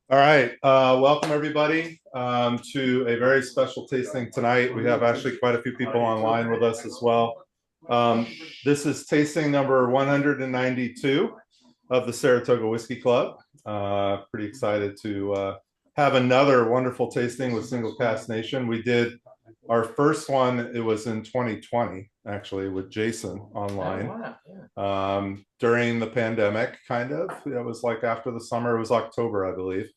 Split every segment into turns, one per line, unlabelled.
All right, welcome everybody to a very special tasting tonight. We have actually quite a few people online with us as well. Um, this is tasting number 192 of the Saratoga Whiskey Club. Pretty excited to have another wonderful tasting with Single Cask Nation. We did our first one, it was in 2020, actually, with Jason online.
Oh, wow. Yeah.
During the pandemic, kind of. It was like after the summer, it was October, I believe.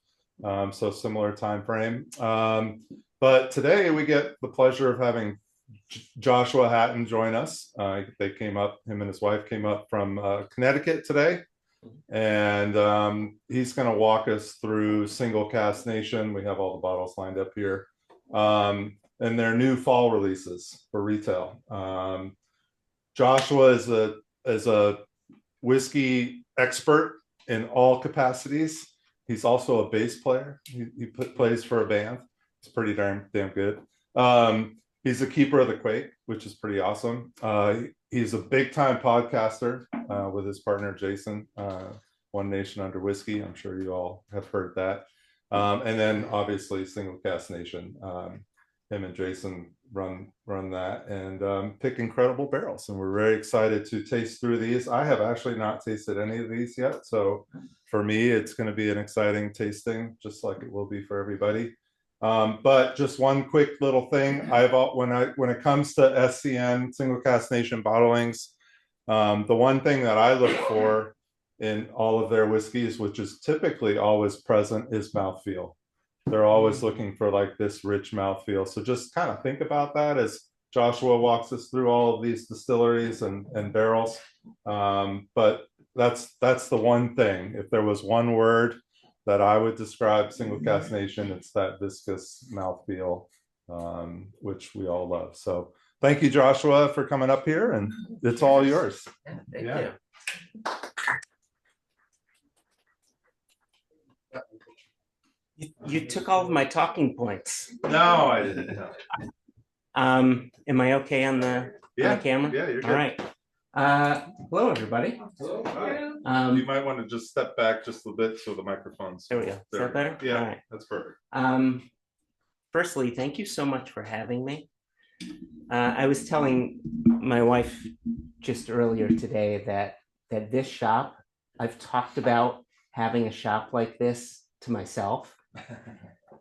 So similar time frame. But today we get the pleasure of having Joshua Hatton join us. They came up, him and his wife came up from Connecticut today. And he's going to walk us through Single Cask Nation. We have all the bottles lined up here. And their new fall releases for retail. Joshua is a whiskey expert in all capacities. He's also a bass player. He plays for a band. It's pretty damn good. He's a keeper of the Quake, which is pretty awesome. He's a big time podcaster with his partner Jason, One Nation Under Whiskey. I'm sure you all have heard that. And then obviously Single Cask Nation. Him and Jason run that and pick incredible barrels, and we're very excited to taste through these. I have actually not tasted any of these yet, so for me it's going to be an exciting tasting, just like it will be for everybody. But just one quick little thing, when it comes to SCN, Single Cask Nation bottlings, the one thing that I look for in all of their whiskeys, which is typically always present, is mouthfeel. They're always looking for like this rich mouthfeel. So just kind of think about that as Joshua walks us through all of these distilleries and barrels. But that's the one thing. If there was one word that I would describe Single Cask Nation, it's that viscous mouthfeel, which we all love. So thank you, Joshua, for coming up here, and it's all yours.
Thank you. You took all of my talking points.
No, I didn't.
Am I okay on the camera?
Yeah, you're good.
All right. Hello, everybody.
Hello. You might want to just step back just a bit so the microphone's.
There we go. Is that better?
Yeah,
all right.
That's perfect.
Firstly, thank you so much for having me. I was telling my wife just earlier today that this shop, I've talked about having a shop like this to myself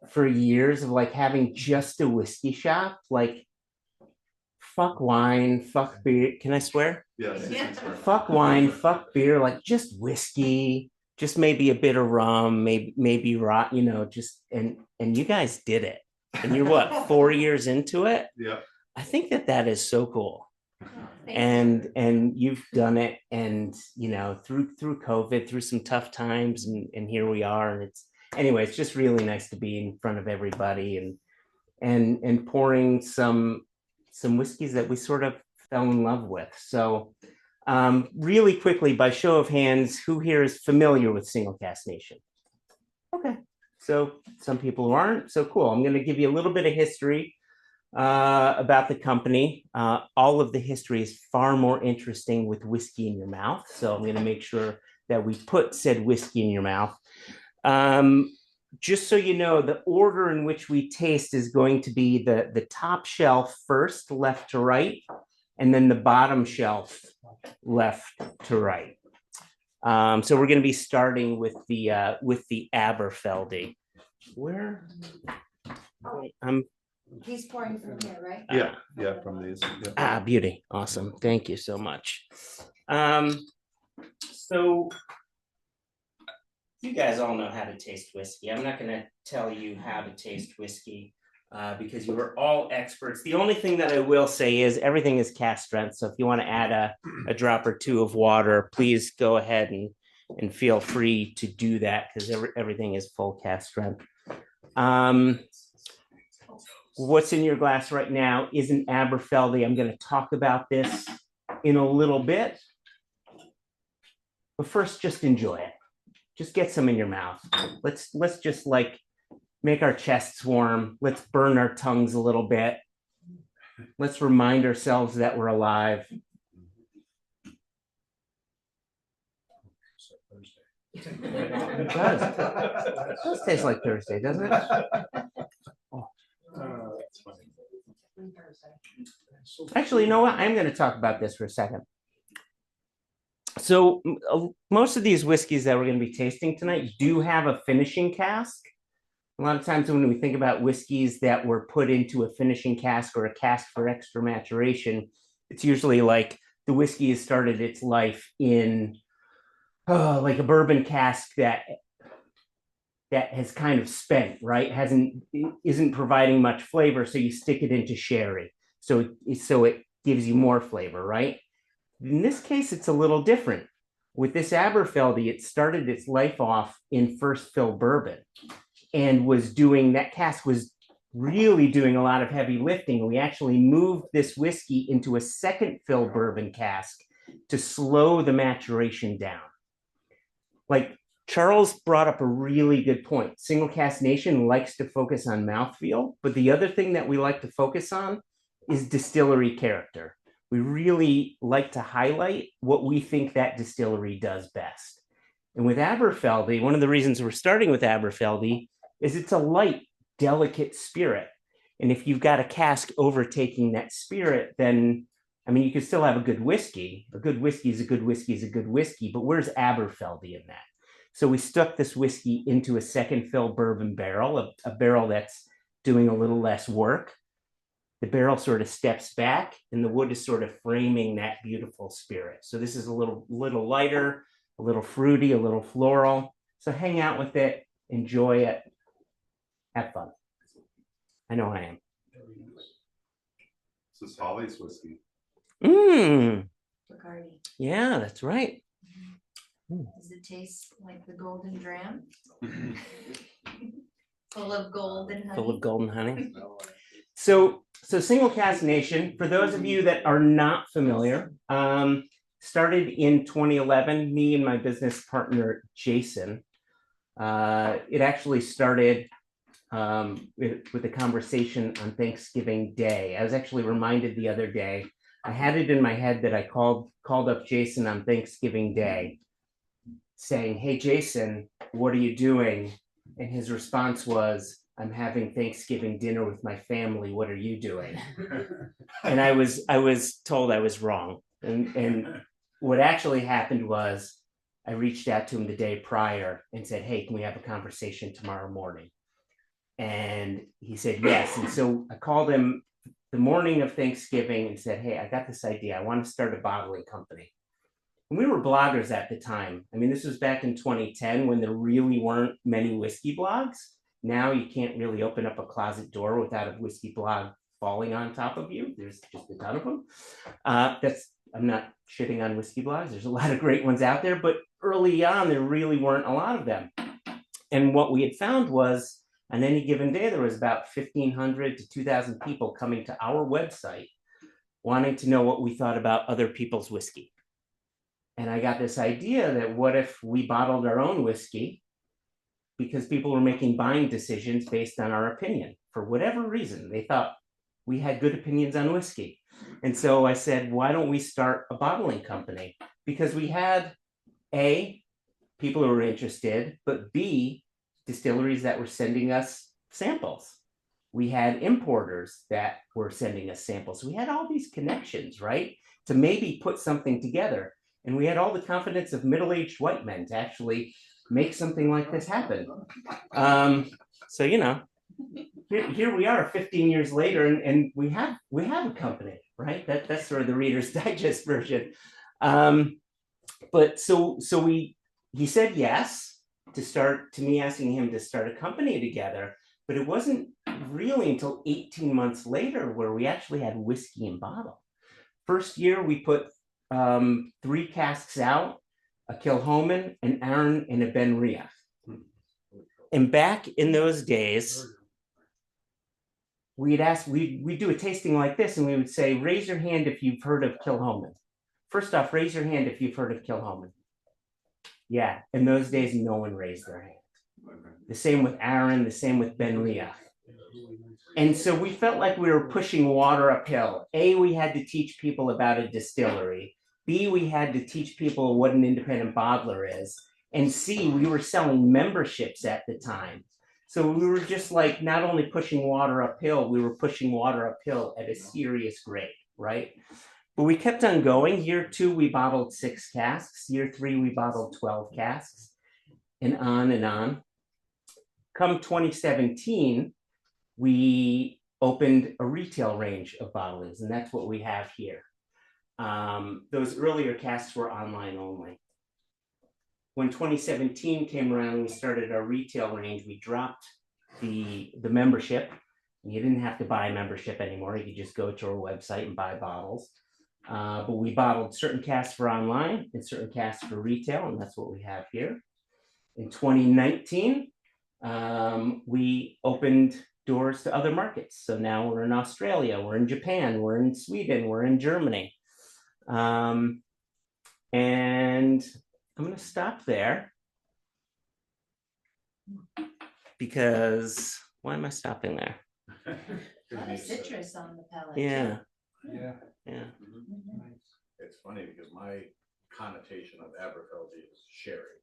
for years, of like having just a whiskey shop, like fuck wine, fuck beer. Can I swear?
Yes.
Yeah. Fuck wine, fuck beer, like just whiskey, just maybe a bit of rum, maybe rot, just and you guys did it. And you're what, 4 years into it?
Yeah.
I think that is so cool. And you've done it, and through COVID, through some tough times, and here we are. And it's just really nice to be in front of everybody and pouring some whiskeys that we sort of fell in love with. So really quickly, by show of hands, who here is familiar with Single Cask Nation? Okay, so some people who aren't, so cool. I'm going to give you a little bit of history about the company. All of the history is far more interesting with whiskey in your mouth, so I'm going to make sure that we put said whiskey in your mouth. Just so you know, the order in which we taste is going to be the top shelf first, left to right, and then the bottom shelf left to right. So we're going to be starting with the Aberfeldy. Where?
He's pouring from here, right?
Yeah, from these. Yeah.
Beauty. Awesome. Thank you so much. So you guys all know how to taste whiskey. I'm not going to tell you how to taste whiskey because you are all experts. The only thing that I will say is everything is cask strength. So if you want to add a drop or two of water, please go ahead and feel free to do that, because everything is full cask strength. What's in your glass right now is an Aberfeldy. I'm going to talk about this in a little bit. But first, just enjoy it. Just get some in your mouth. Let's just like make our chests warm. Let's burn our tongues a little bit. Let's remind ourselves that we're alive. It does. It does taste like Thursday, doesn't it? Actually, you know what? I'm going to talk about this for a second. So most of these whiskeys that we're going to be tasting tonight do have a finishing cask. A lot of times when we think about whiskeys that were put into a finishing cask or a cask for extra maturation, it's usually like the whiskey has started its life in like a bourbon cask that has kind of spent, right? Isn't providing much flavor, so you stick it into sherry. So it gives you more flavor, right? In this case, it's a little different. With this Aberfeldy, it started its life off in first fill bourbon and that cask was really doing a lot of heavy lifting. We actually moved this whiskey into a second fill bourbon cask to slow the maturation down. Like Charles brought up a really good point. Single Cask Nation likes to focus on mouthfeel, but the other thing that we like to focus on is distillery character. We really like to highlight what we think that distillery does best. And with Aberfeldy, one of the reasons we're starting with Aberfeldy is it's a light, delicate spirit. And if you've got a cask overtaking that spirit, then, I mean, you can still have a good whiskey. A good whiskey is a good whiskey is a good whiskey, but where's Aberfeldy in that? So we stuck this whiskey into a second fill bourbon barrel, a barrel that's doing a little less work. The barrel sort of steps back and the wood is sort of framing that beautiful spirit. So this is a little lighter, a little fruity, a little floral. So hang out with it, enjoy it, have fun. I know I am.
This is Holly's whiskey.
Pluscarden.
Yeah, that's right.
Does it taste like the golden dram? Full of gold and honey.
Full of golden honey. So Single Cask Nation, for those of you that are not familiar, started in 2011, me and my business partner, Jason. It actually started with a conversation on Thanksgiving Day. I was actually reminded the other day, I had it in my head that I called up Jason on Thanksgiving Day saying, "Hey, Jason, what are you doing?" And his response was, "I'm having Thanksgiving dinner with my family. What are you doing?" And I was told I was wrong. And what actually happened was I reached out to him the day prior and said, "Hey, can we have a conversation tomorrow morning?" And he said yes. And so I called him the morning of Thanksgiving and said, "Hey, I got this idea. I want to start a bottling company." And we were bloggers at the time. I mean, this was back in 2010 when there really weren't many whiskey blogs. Now you can't really open up a closet door without a whiskey blog falling on top of you. There's just a ton of them. I'm not shitting on whiskey blogs. There's a lot of great ones out there, but early on, there really weren't a lot of them. And what we had found was on any given day, there was about 1,500 to 2,000 people coming to our website wanting to know what we thought about other people's whiskey. And I got this idea that what if we bottled our own whiskey, because people were making buying decisions based on our opinion. For whatever reason, they thought we had good opinions on whiskey. And so I said, why don't we start a bottling company? Because we had A, people who were interested, but B, distilleries that were sending us samples. We had importers that were sending us samples. We had all these connections, right? To maybe put something together. And we had all the confidence of middle-aged white men to actually make something like this happen. So, you know, here we are 15 years later, and we have a company, right? That's sort of the Reader's Digest version. But so he said yes to me asking him to start a company together, but it wasn't really until 18 months later where we actually had whiskey in bottle. First year we put 3 casks out, a Kilchoman, an Arran, and a Benrinnes. And back in those days, we'd do a tasting like this, and we would say, raise your hand if you've heard of Kilchoman. First off, raise your hand if you've heard of Kilchoman. Yeah, in those days, no one raised their hand. The same with Arran, the same with Benrinnes. And so we felt like we were pushing water uphill. A, we had to teach people about a distillery. B, we had to teach people what an independent bottler is. And C, we were selling memberships at the time. So we were just like not only pushing water uphill, we were pushing water uphill at a serious rate, right? But we kept on going. Year 2, we bottled 6 casks. Year 3, we bottled 12 casks, and on and on. Come 2017, we opened a retail range of bottlings, and that's what we have here. Those earlier casks were online only. When 2017 came around, we started our retail range. We dropped the membership. You didn't have to buy a membership anymore. You could just go to our website and buy bottles. But we bottled certain casks for online and certain casks for retail, and that's what we have here. In 2019, we opened doors to other markets. So now we're in Australia, we're in Japan, we're in Sweden, we're in Germany. And I'm going to stop there because why am I stopping there?
A lot of citrus on the palate.
Yeah.
Yeah.
Yeah.
It's funny because my connotation of Aberfeldy is sherry,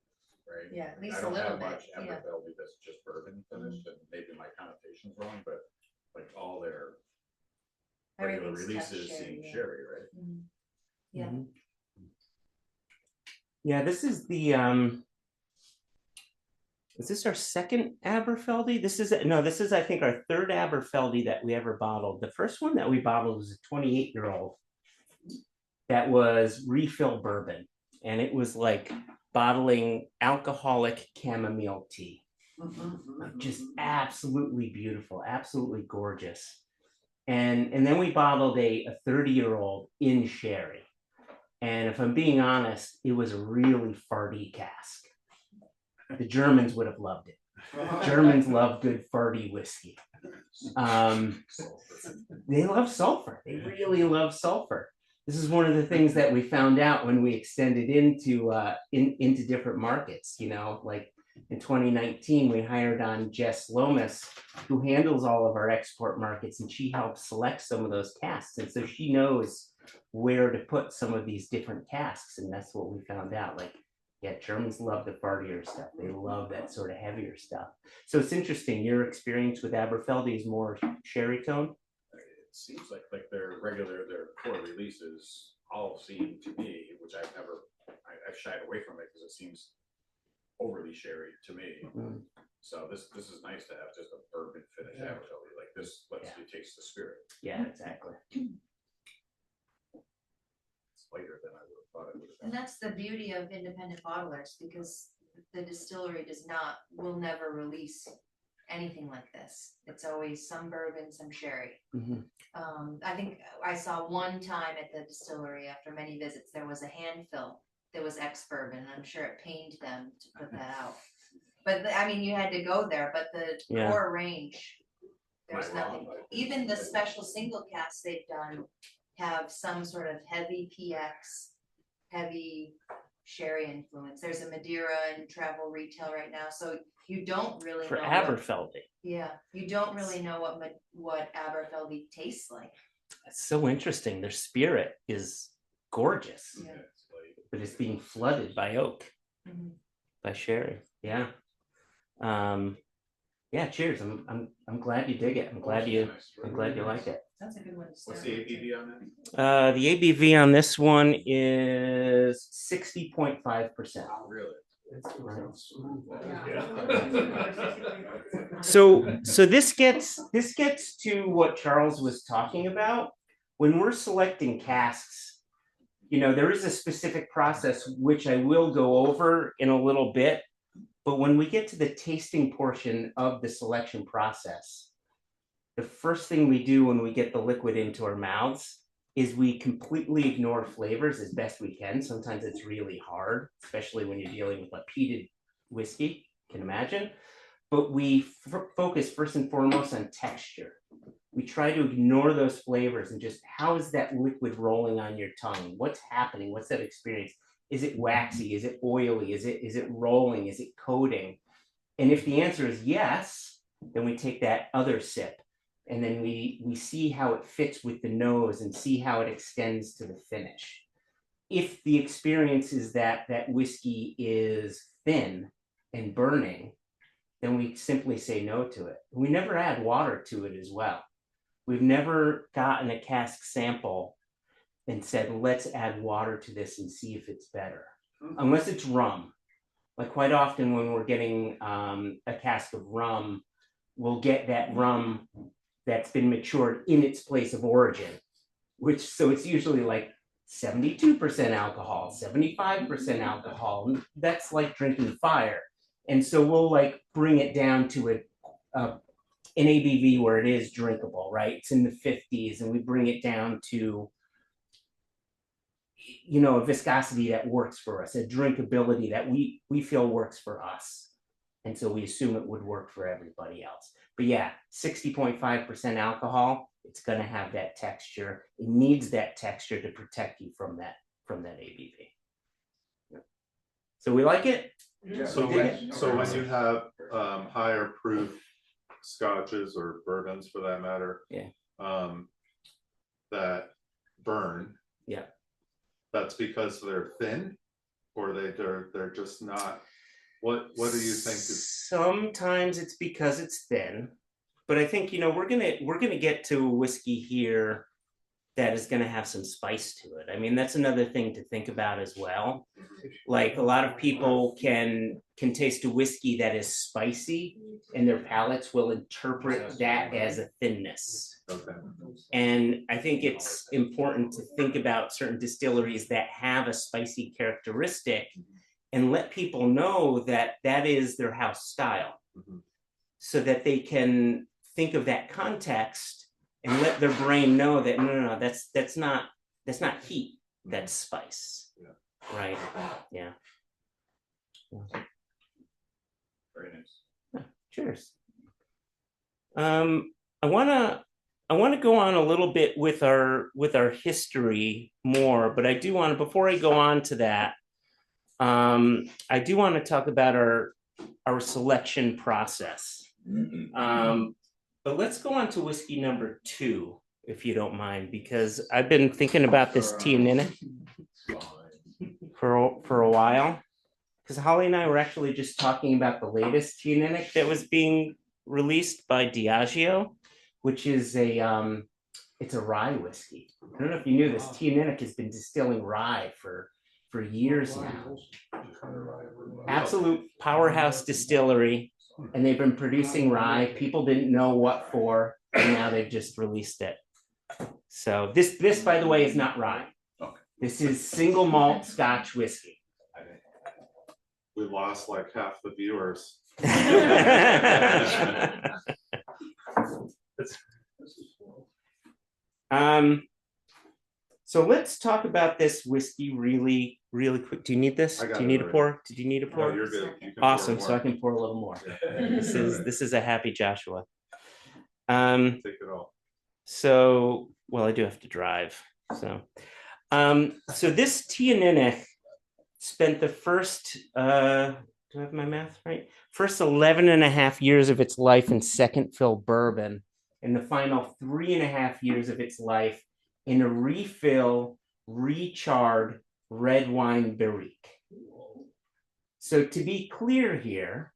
right?
Yeah, at least
I
a
don't
little
have
bit.
much
Yeah.
Aberfeldy that's just bourbon finished, and maybe my connotation's wrong, but like all their regular
Everything's tough
releases
sherry,
seem
yeah.
sherry, right?
Mhm. Yeah.
Mhm. Yeah, this is the is this our second Aberfeldy? This is I think our third Aberfeldy that we ever bottled. The first one that we bottled was a 28-year-old that was refill bourbon, and it was like bottling alcoholic chamomile tea. Like just absolutely beautiful, absolutely gorgeous. And then we bottled a 30-year-old in sherry. And if I'm being honest, it was a really farty cask. The Germans would have loved it. Germans love good farty whiskey. They love sulfur. They really love sulfur. This is one of the things that we found out when we extended into different markets. You know, like in 2019, we hired on Jess Lomas, who handles all of our export markets, and she helps select some of those casks. And so she knows where to put some of these different casks. And that's what we found out. Like, yeah, Germans love the fartier stuff. They love that sort of heavier stuff. So it's interesting. Your experience with Aberfeldy is more sherry tone.
It seems like their core releases all seem to me, which I've shied away from it because it seems overly sherry to me.
Mm.
So this is nice to have just a bourbon finish Aberfeldy. Like this lets you taste the spirit.
Yeah, exactly.
It's lighter than I would have thought it would have
And
been.
that's the beauty of independent bottlers, because the distillery will never release anything like this. It's always some bourbon, some sherry.
Mhm.
I think I saw one time at the distillery after many visits, there was a hand fill that was ex-bourbon, and I'm sure it pained them to put that out. But I mean, you had to go there, but the
Yeah.
core range, there's
Am I wrong?
nothing.
Like,
Even the special single casks they've done have some sort of heavy PX, heavy sherry influence. There's a Madeira and travel retail right now, so you don't really
For
know
Aberfeldy.
you don't really know what Aberfeldy tastes like.
It's so interesting. Their spirit is gorgeous,
Yeah.
It's like,
but it's being flooded by oak,
Mhm.
by sherry. Yeah. Yeah, cheers. I'm glad you dig it. I'm glad you like it.
That's a good one to start.
What's the
with, too.
ABV on that?
The ABV on this one is 60.5%.
Really?
So this gets to what Charles was talking about. When we're selecting casks, you know, there is a specific process which I will go over in a little bit. But when we get to the tasting portion of the selection process, the first thing we do when we get the liquid into our mouths is we completely ignore flavors as best we can. Sometimes it's really hard, especially when you're dealing with like peated whiskey, you can imagine. But we focus first and foremost on texture. We try to ignore those flavors and just how is that liquid rolling on your tongue? What's happening? What's that experience? Is it waxy? Is it oily? Is it rolling? Is it coating? And if the answer is yes, then we take that other sip. And then we see how it fits with the nose and see how it extends to the finish. if the experience is that that whiskey is thin and burning, then we simply say no to it. We never add water to it as well. We've never gotten a cask sample and said, let's add water to this and see if it's better, unless it's rum. Like quite often when we're getting a cask of rum, we'll get that rum that's been matured in its place of origin, so it's usually like 72% alcohol, 75% alcohol. And that's like drinking fire. And so we'll like bring it down to an ABV where it is drinkable, right? It's in the 50s, and we bring it down to, you know, a viscosity that works for us, a drinkability that we feel works for us. And so we assume it would work for everybody else. But yeah, 60.5% alcohol, it's going to have that texture. It needs that texture to protect you from that ABV. So we like it.
Yeah.
So when you have higher proof scotches or bourbons for that matter,
Yeah.
That burn,
Yeah.
that's because they're thin, or they're just not. What do you think is?
Sometimes it's because it's thin, but I think, you know, we're gonna get to a whiskey here that is gonna have some spice to it. I mean, that's another thing to think about as well. Like a lot of people can taste a whiskey that is spicy, and their palates will interpret that as a thinness.
Okay.
And I think it's important to think about certain distilleries that have a spicy characteristic and let people know that that is their house style, so that they can think of that context and let their brain know that no, that's not heat, that's spice.
Yeah.
Right. Yeah.
Very nice.
Cheers. I want to go on a little bit with our history more, but I do want to, before I go on to that, I do want to talk about our selection process. But let's go on to whiskey number 2, if you don't mind, because I've been thinking about this Teaninich for a while. Because Holly and I were actually just talking about the latest Teaninich that was being released by Diageo, which is it's a rye whiskey. I don't know if you knew this. Teaninich has been distilling rye for years now. Absolute powerhouse distillery, and they've been producing rye. People didn't know what for, and now they've just released it. So this by the way is not rye. This is single malt Scotch whiskey.
We lost like half the viewers.
So let's talk about this whiskey really quick. Do you need this? Do you need a pour? Did you need a pour?
No, you're good. You can
Awesome.
pour
So I
more.
can pour a little more.
Yeah.
This is a happy Joshua.
Take it all.
So, well, I do have to drive. So this Teaninich spent the first, do I have my math right? First 11 and a half years of its life in second fill bourbon, and the final 3.5 years of its life in a refill, recharred red wine barrique. So to be clear here,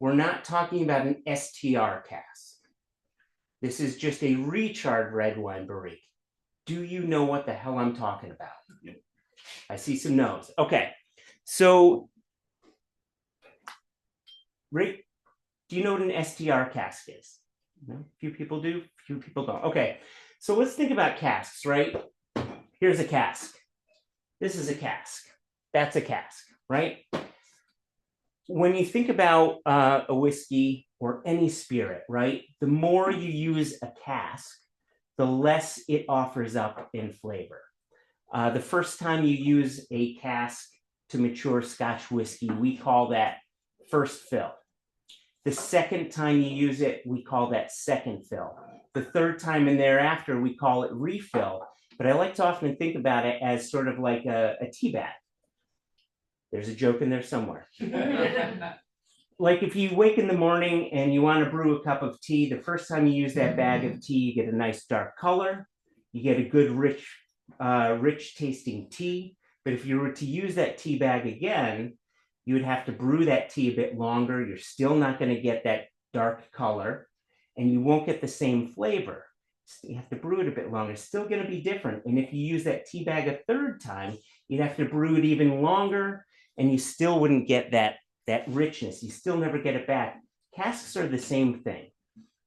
we're not talking about an STR cask. This is just a recharred red wine barrique. Do you know what the hell I'm talking about? I see some no's. Okay, so Rick, do you know what an STR cask is? No? Few people do, few people don't. Okay, so let's think about casks, right? Here's a cask. This is a cask. That's a cask, right? When you think about a whiskey or any spirit, right? The more you use a cask, the less it offers up in flavor. The first time you use a cask to mature Scotch whiskey, we call that first fill. The second time you use it, we call that second fill. The third time and thereafter, we call it refill. But I like to often think about it as sort of like a tea bag. There's a joke in there somewhere. Like if you wake in the morning and you want to brew a cup of tea, the first time you use that bag of tea, you get a nice dark color. You get a good, rich tasting tea. But if you were to use that tea bag again, you would have to brew that tea a bit longer. You're still not going to get that dark color, and you won't get the same flavor. So you have to brew it a bit longer. It's still going to be different. And if you use that tea bag a third time, you'd have to brew it even longer, and you still wouldn't get that richness. You still never get it back. Casks are the same thing.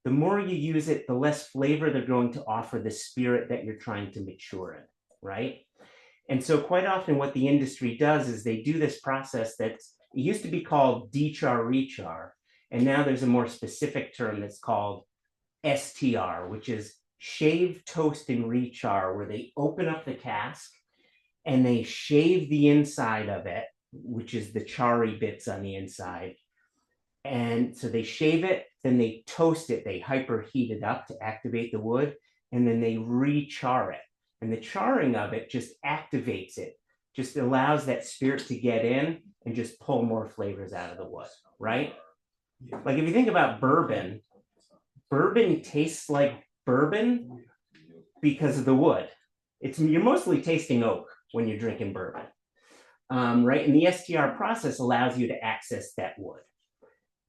The more you use it, the less flavor they're going to offer the spirit that you're trying to mature in, right? And so quite often what the industry does is they do this process it used to be called dechar rechar, and now there's a more specific term that's called STR, which is shave, toast, and rechar, where they open up the cask and they shave the inside of it, which is the charry bits on the inside. And so they shave it, then they toast it, they hyperheat it up to activate the wood, and then they rechar it. And the charring of it just activates it, just allows that spirit to get in and just pull more flavors out of the wood, right? Like if you think about bourbon, bourbon tastes like bourbon because of the wood. You're mostly tasting oak when you're drinking bourbon, right? And the STR process allows you to access that wood.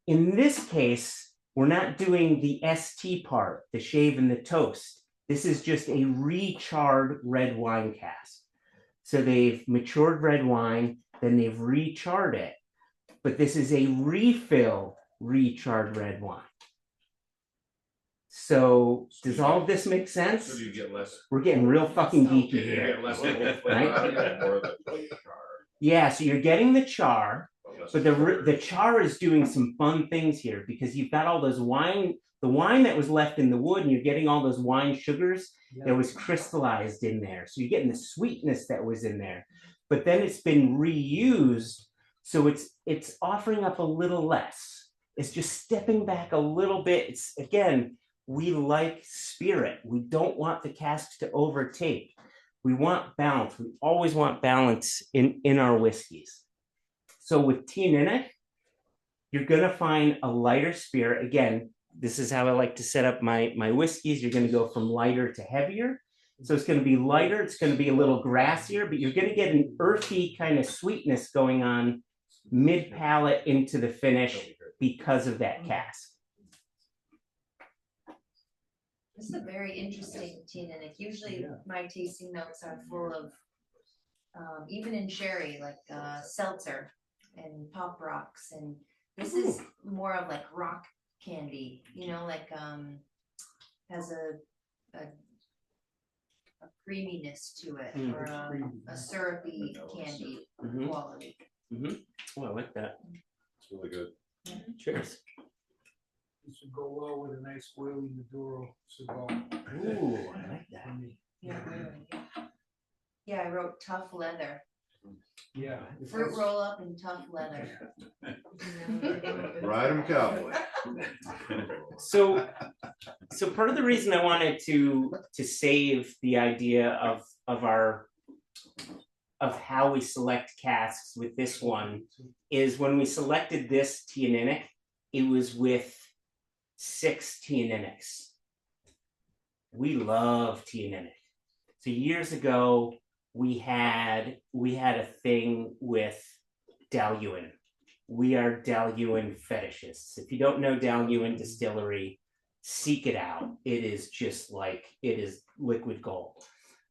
In this case, we're not doing the ST part, the shave and the toast. This is just a recharred red wine cask. So they've matured red wine, then they've recharred it, but this is a refill recharred red wine. So does all of this make sense?
So you get less.
We're getting real fucking geeky
You
here.
get less flavor
Right?
out of it, more of the char.
Yeah, so you're getting the char,
less
but
flavor.
the char is doing some fun things here because you've got all those the wine that was left in the wood, and you're getting all those wine sugars that was crystallized in there. So you're getting the sweetness that was in there, but then it's been reused. So it's offering up a little less. It's just stepping back a little bit. It's again, we like spirit. We don't want the casks to overtake. We want balance. We always want balance in our whiskeys. So with Teaninich, you're gonna find a lighter spirit. Again, this is how I like to set up my whiskeys. You're gonna go from lighter to heavier. So it's gonna be lighter, it's gonna be a little grassier, but you're gonna get an earthy kind of sweetness going on mid-palate into the finish because of that cask.
This is a very interesting Teaninich. Usually my tasting notes are full of, even in sherry, like seltzer and pop rocks. And this is more of like rock candy, like has a creaminess to it, or a syrupy candy quality.
Oh, I like that.
It's really good.
Cheers.
This would go well with a nice oily Maduro cigar.
Ooh, I like that.
Yeah, really. Yeah, I wrote tough leather.
Yeah.
Fruit roll up and tough leather.
Ride 'em cowboy.
So part of the reason I wanted to save the idea of how we select casks with this one is when we selected this Teaninich, it was with 6 Teaninichs. We love Teaninich. So years ago, we had a thing with Dalyuen. We are Dalyuen fetishists. If you don't know Dalyuen Distillery, seek it out. It is just like, it is liquid gold.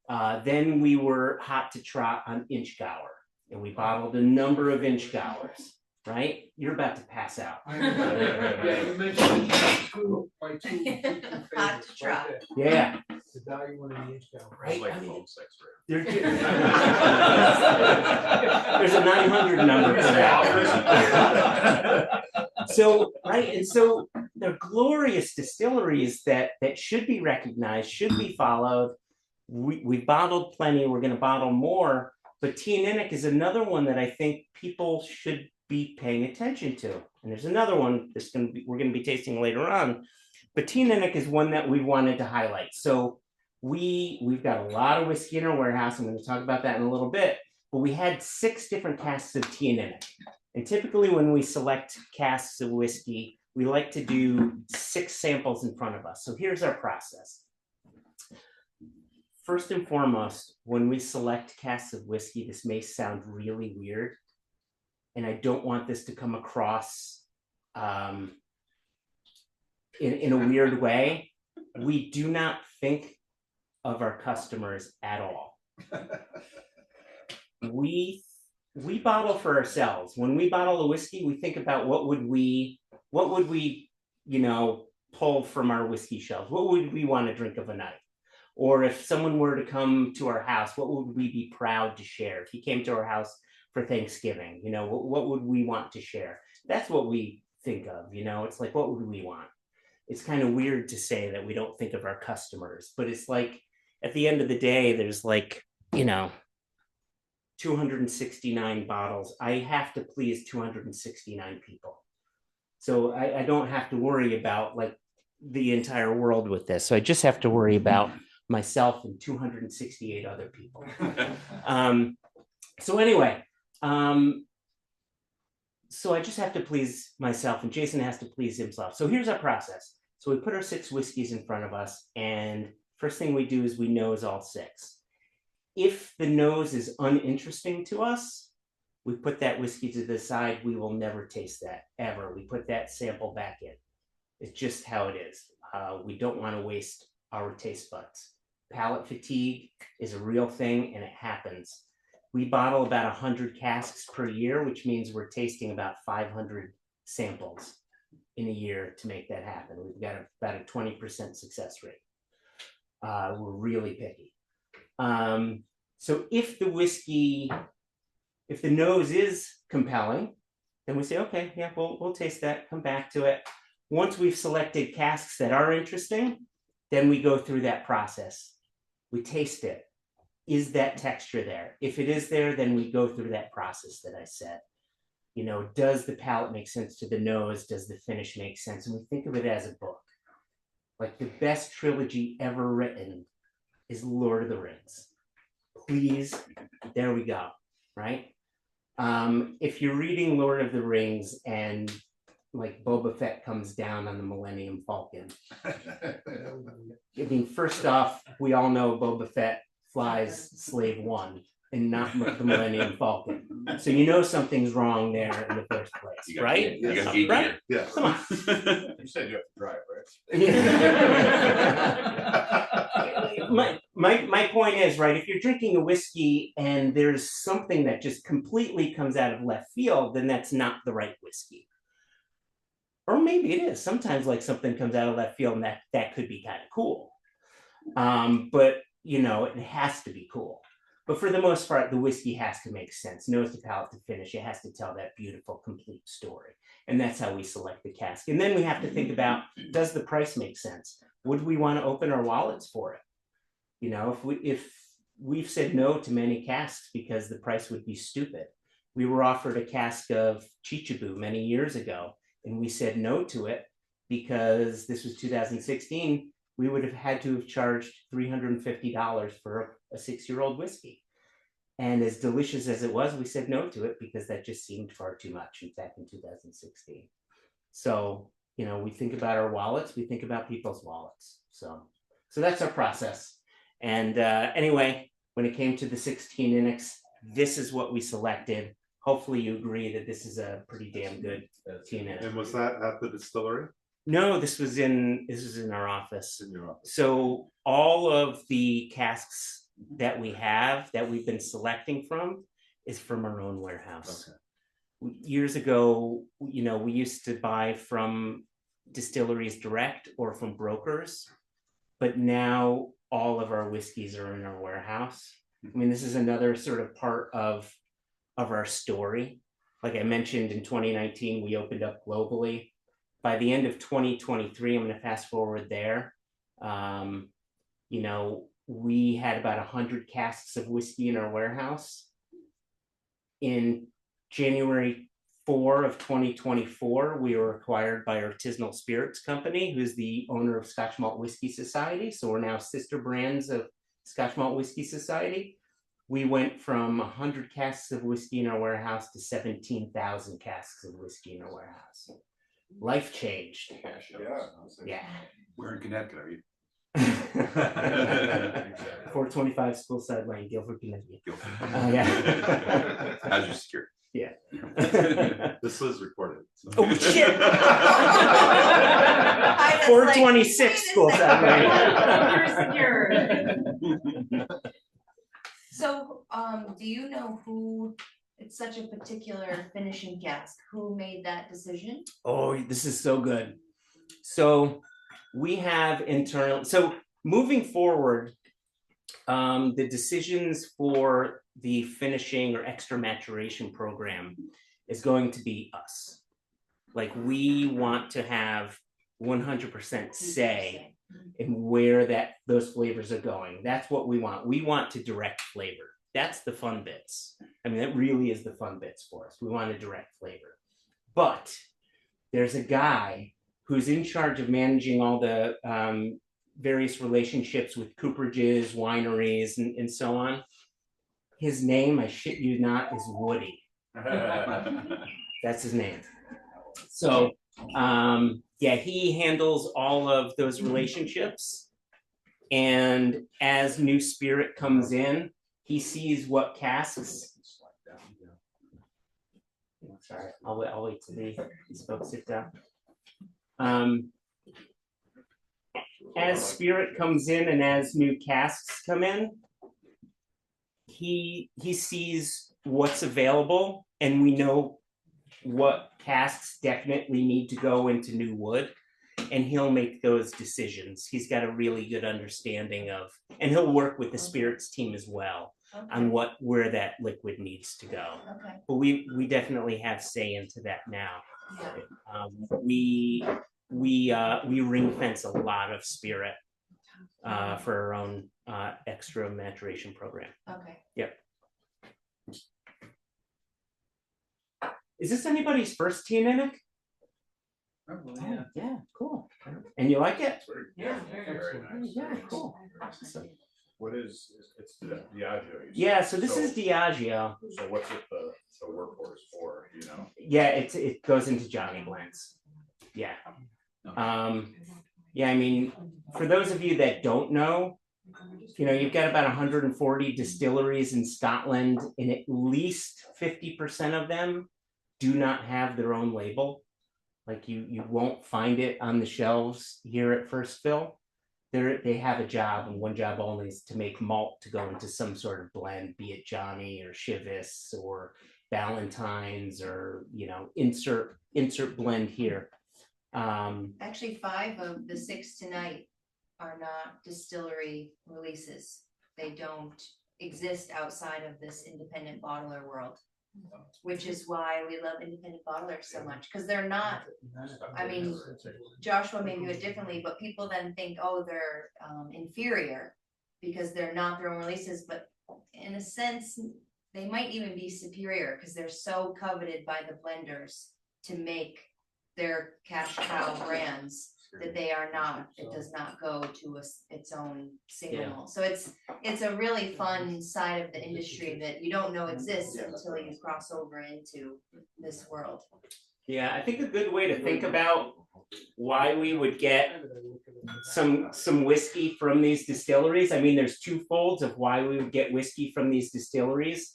Then we were hot to trot on Inchgour, and we bottled a number of Inchgours, right? You're about to pass out.
Yeah, you mentioned my two favorites.
Hot to trot.
Right
Yeah.
there. The value one and the inch down.
Right?
Like
I mean,
phone sex for
There's a 900 number for that. So, right, and so they're glorious distilleries that should be recognized, should be followed. We bottled plenty, we're going to bottle more, but Teaninich is another one that I think people should be paying attention to. And there's another one we're going to be tasting later on, but Teaninich is one that we wanted to highlight. So we've got a lot of whiskey in our warehouse. I'm going to talk about that in a little bit, but we had 6 different casks of Teaninich. And typically when we select casks of whiskey, we like to do 6 samples in front of us. So here's our process. first and foremost, when we select casks of whiskey, this may sound really weird, and I don't want this to come across in a weird way. We do not think of our customers at all. We bottle for ourselves. When we bottle the whiskey, we think about what would we, pull from our whiskey shelves? What would we want to drink of a night? Or if someone were to come to our house, what would we be proud to share? If he came to our house for Thanksgiving, what would we want to share? That's what we think of, it's like, what would we want? It's kind of weird to say that we don't think of our customers, but it's like, at the end of the day, there's 269 bottles. I have to please 269 people. So I don't have to worry about the entire world with this. So I just have to worry about myself and 268 other people. So anyway, so I just have to please myself, and Jason has to please himself. So here's our process. So we put our 6 whiskeys in front of us, and first thing we do is we nose all 6. If the nose is uninteresting to us, we put that whiskey to the side. We will never taste that, ever. We put that sample back in. It's just how it is. We don't want to waste our taste buds. Palate fatigue is a real thing, and it happens. We bottle about 100 casks per year, which means we're tasting about 500 samples in a year to make that happen. We've got about a 20% success rate. We're really picky. So if the nose is compelling, then we say, okay, yeah, we'll taste that, come back to it. Once we've selected casks that are interesting, then we go through that process. We taste it. Is that texture there? If it is there, then we go through that process that I said. Does the palate make sense to the nose? Does the finish make sense? And we think of it as a book. Like, the best trilogy ever written is Lord of the Rings. Please, there we go, right? If you're reading Lord of the Rings and Boba Fett comes down on the Millennium Falcon, first off, we all know Boba Fett flies Slave 1 and not the Millennium Falcon. So something's wrong there in the first place, right?
You got
right?
Yeah.
Come on.
You said you have to drive,
right? My point is, right, if you're drinking a whiskey and there's something that just completely comes out of left field, then that's not the right whiskey. Or maybe it is. Sometimes something comes out of left field and that could be kind of cool. But it has to be cool. But for the most part, the whiskey has to make sense. Nose to palate to finish. It has to tell that beautiful, complete story. And that's how we select the cask. And then we have to think about, does the price make sense? Would we want to open our wallets for it? If we've said no to many casks because the price would be stupid. We were offered a cask of Chichabu many years ago, and we said no to it because this was 2016. We would have had to have charged $350 for a 6-year-old whiskey. And as delicious as it was, we said no to it because that just seemed far too much back in 2016. So, we think about our wallets, we think about people's wallets. So that's our process. And anyway, when it came to the 16 Teaninich, this is what we selected. Hopefully you agree that this is a pretty damn good Teaninich.
And was that at the distillery?
No, this was in our office.
In your office.
So all of the casks that we have that we've been selecting from is from our own warehouse. Okay. Years ago, we used to buy from distilleries direct or from brokers, but now all of our whiskeys are in our warehouse. This is another sort of part of our story. Like I mentioned, in 2019, we opened up globally. By the end of 2023, I'm going to fast forward there. We had about 100 casks of whiskey in our warehouse. In January 4 of 2024, we were acquired by Artisanal Spirits Company, who's the owner of Scotch Malt Whiskey Society. So we're now sister brands of Scotch Malt Whiskey Society. We went from 100 casks of whiskey in our warehouse to 17,000 casks of whiskey in our warehouse. Life changed.
Yeah.
Yeah.
Where in Connecticut are you?
Exactly.
425 School Side Lane, Guilford, Connecticut.
Guilford.
Yeah.
As you secure.
Yeah.
This was recorded. so.
Oh, shit.
I was
426
like,
School
wait a
Side
second. So, do you know who, it's such a particular finishing cask, who made that decision?
Oh, this is so good. So we have internal, so moving forward, the decisions for the finishing or extra maturation program is going to be us. Like, we want to have 100% say in where those flavors are going. That's what we want. We want to direct flavor. That's the fun bits. I mean, that really is the fun bits for us. We want to direct flavor. But there's a guy who's in charge of managing all the various relationships with cooperages, wineries, and so on. His name, I shit you not, is Woody. That's his name. So, yeah, he handles all of those relationships. And as new spirit comes in, he sees what casks. Sorry, I'll wait till these folks sit down. As spirit comes in and as new casks come in, he sees what's available, and we know what casks definitely need to go into new wood, and he'll make those decisions. He's got a really good understanding of, and he'll work with the spirits team as well on where that liquid needs to go.
Okay.
But we definitely have say into that now.
Yeah.
We ring fence a lot of spirit for our own extra maturation program.
Okay.
Yep. Is this anybody's first Teaninich?
Oh,
Oh, yeah, cool. And you like it?
Yeah, very nice.
Yeah, cool. Awesome.
What is, it's Diageo? you said.
Yeah, so this is Diageo.
So what's it the workhorse for, you know?
Yeah, it goes into Johnny blends. Yeah. Yeah, I mean, for those of you that don't know, you've got about 140 distilleries in Scotland, and at least 50% of them do not have their own label. Like, you won't find it on the shelves here at First Fill. They have a job, and one job only is to make malt to go into some sort of blend, be it Johnny or Chivas or Ballantines or insert blend here.
Actually, 5 of the 6 tonight are not distillery releases. They don't exist outside of this independent bottler world, which is why we love independent bottlers so much, because they're not, I mean, Joshua may do it differently, but people then think, oh, they're inferior because they're not their own releases, but in a sense, they might even be superior because they're so coveted by the blenders to make their cash cow brands that they are not, it does not go to its own single malt. So it's a really fun side of the industry that you don't know exists until you cross over into this world.
Yeah, I think a good way to think about why we would get some whiskey from these distilleries. I mean, there's 2 folds of why we would get whiskey from these distilleries.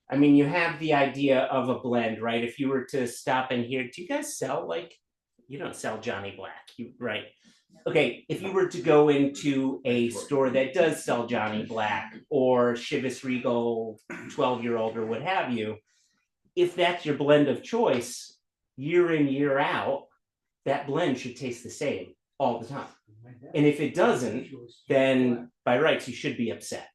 I mean, you have the idea of a blend, right? If you were to stop in here, do you guys sell, like, you don't sell Johnny Black, right? Okay, if you were to go into a store that does sell Johnny Black or Chivas Regal 12-year-old or what have you, if that's your blend of choice, year in, year out, that blend should taste the same all the time. And if it doesn't, then by rights, you should be upset,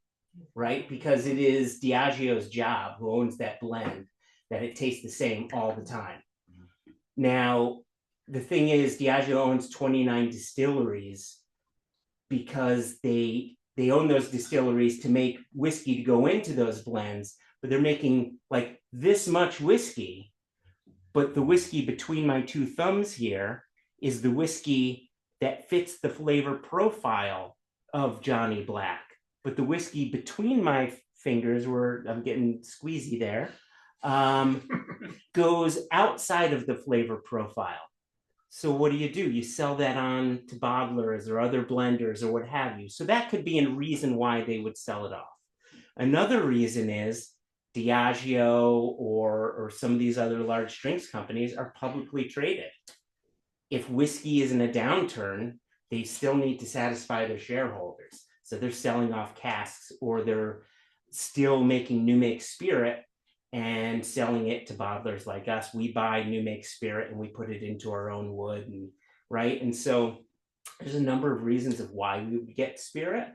right? Because it is Diageo's job, who owns that blend, that it tastes the same all the time. Now, the thing is, Diageo owns 29 distilleries because they own those distilleries to make whiskey to go into those blends, but they're making like this much whiskey, but the whiskey between my 2 thumbs here is the whiskey that fits the flavor profile of Johnny Black. But the whiskey between my fingers, where I'm getting squeezy there, goes outside of the flavor profile. So what do? You sell that on to bottlers or other blenders or what have you. So that could be a reason why they would sell it off. Another reason is Diageo or some of these other large drinks companies are publicly traded. If whiskey is in a downturn, they still need to satisfy their shareholders. So they're selling off casks, or they're still making new make spirit and selling it to bottlers like us. We buy new make spirit and we put it into our own wood, and right. And so there's a number of reasons of why we would get spirit.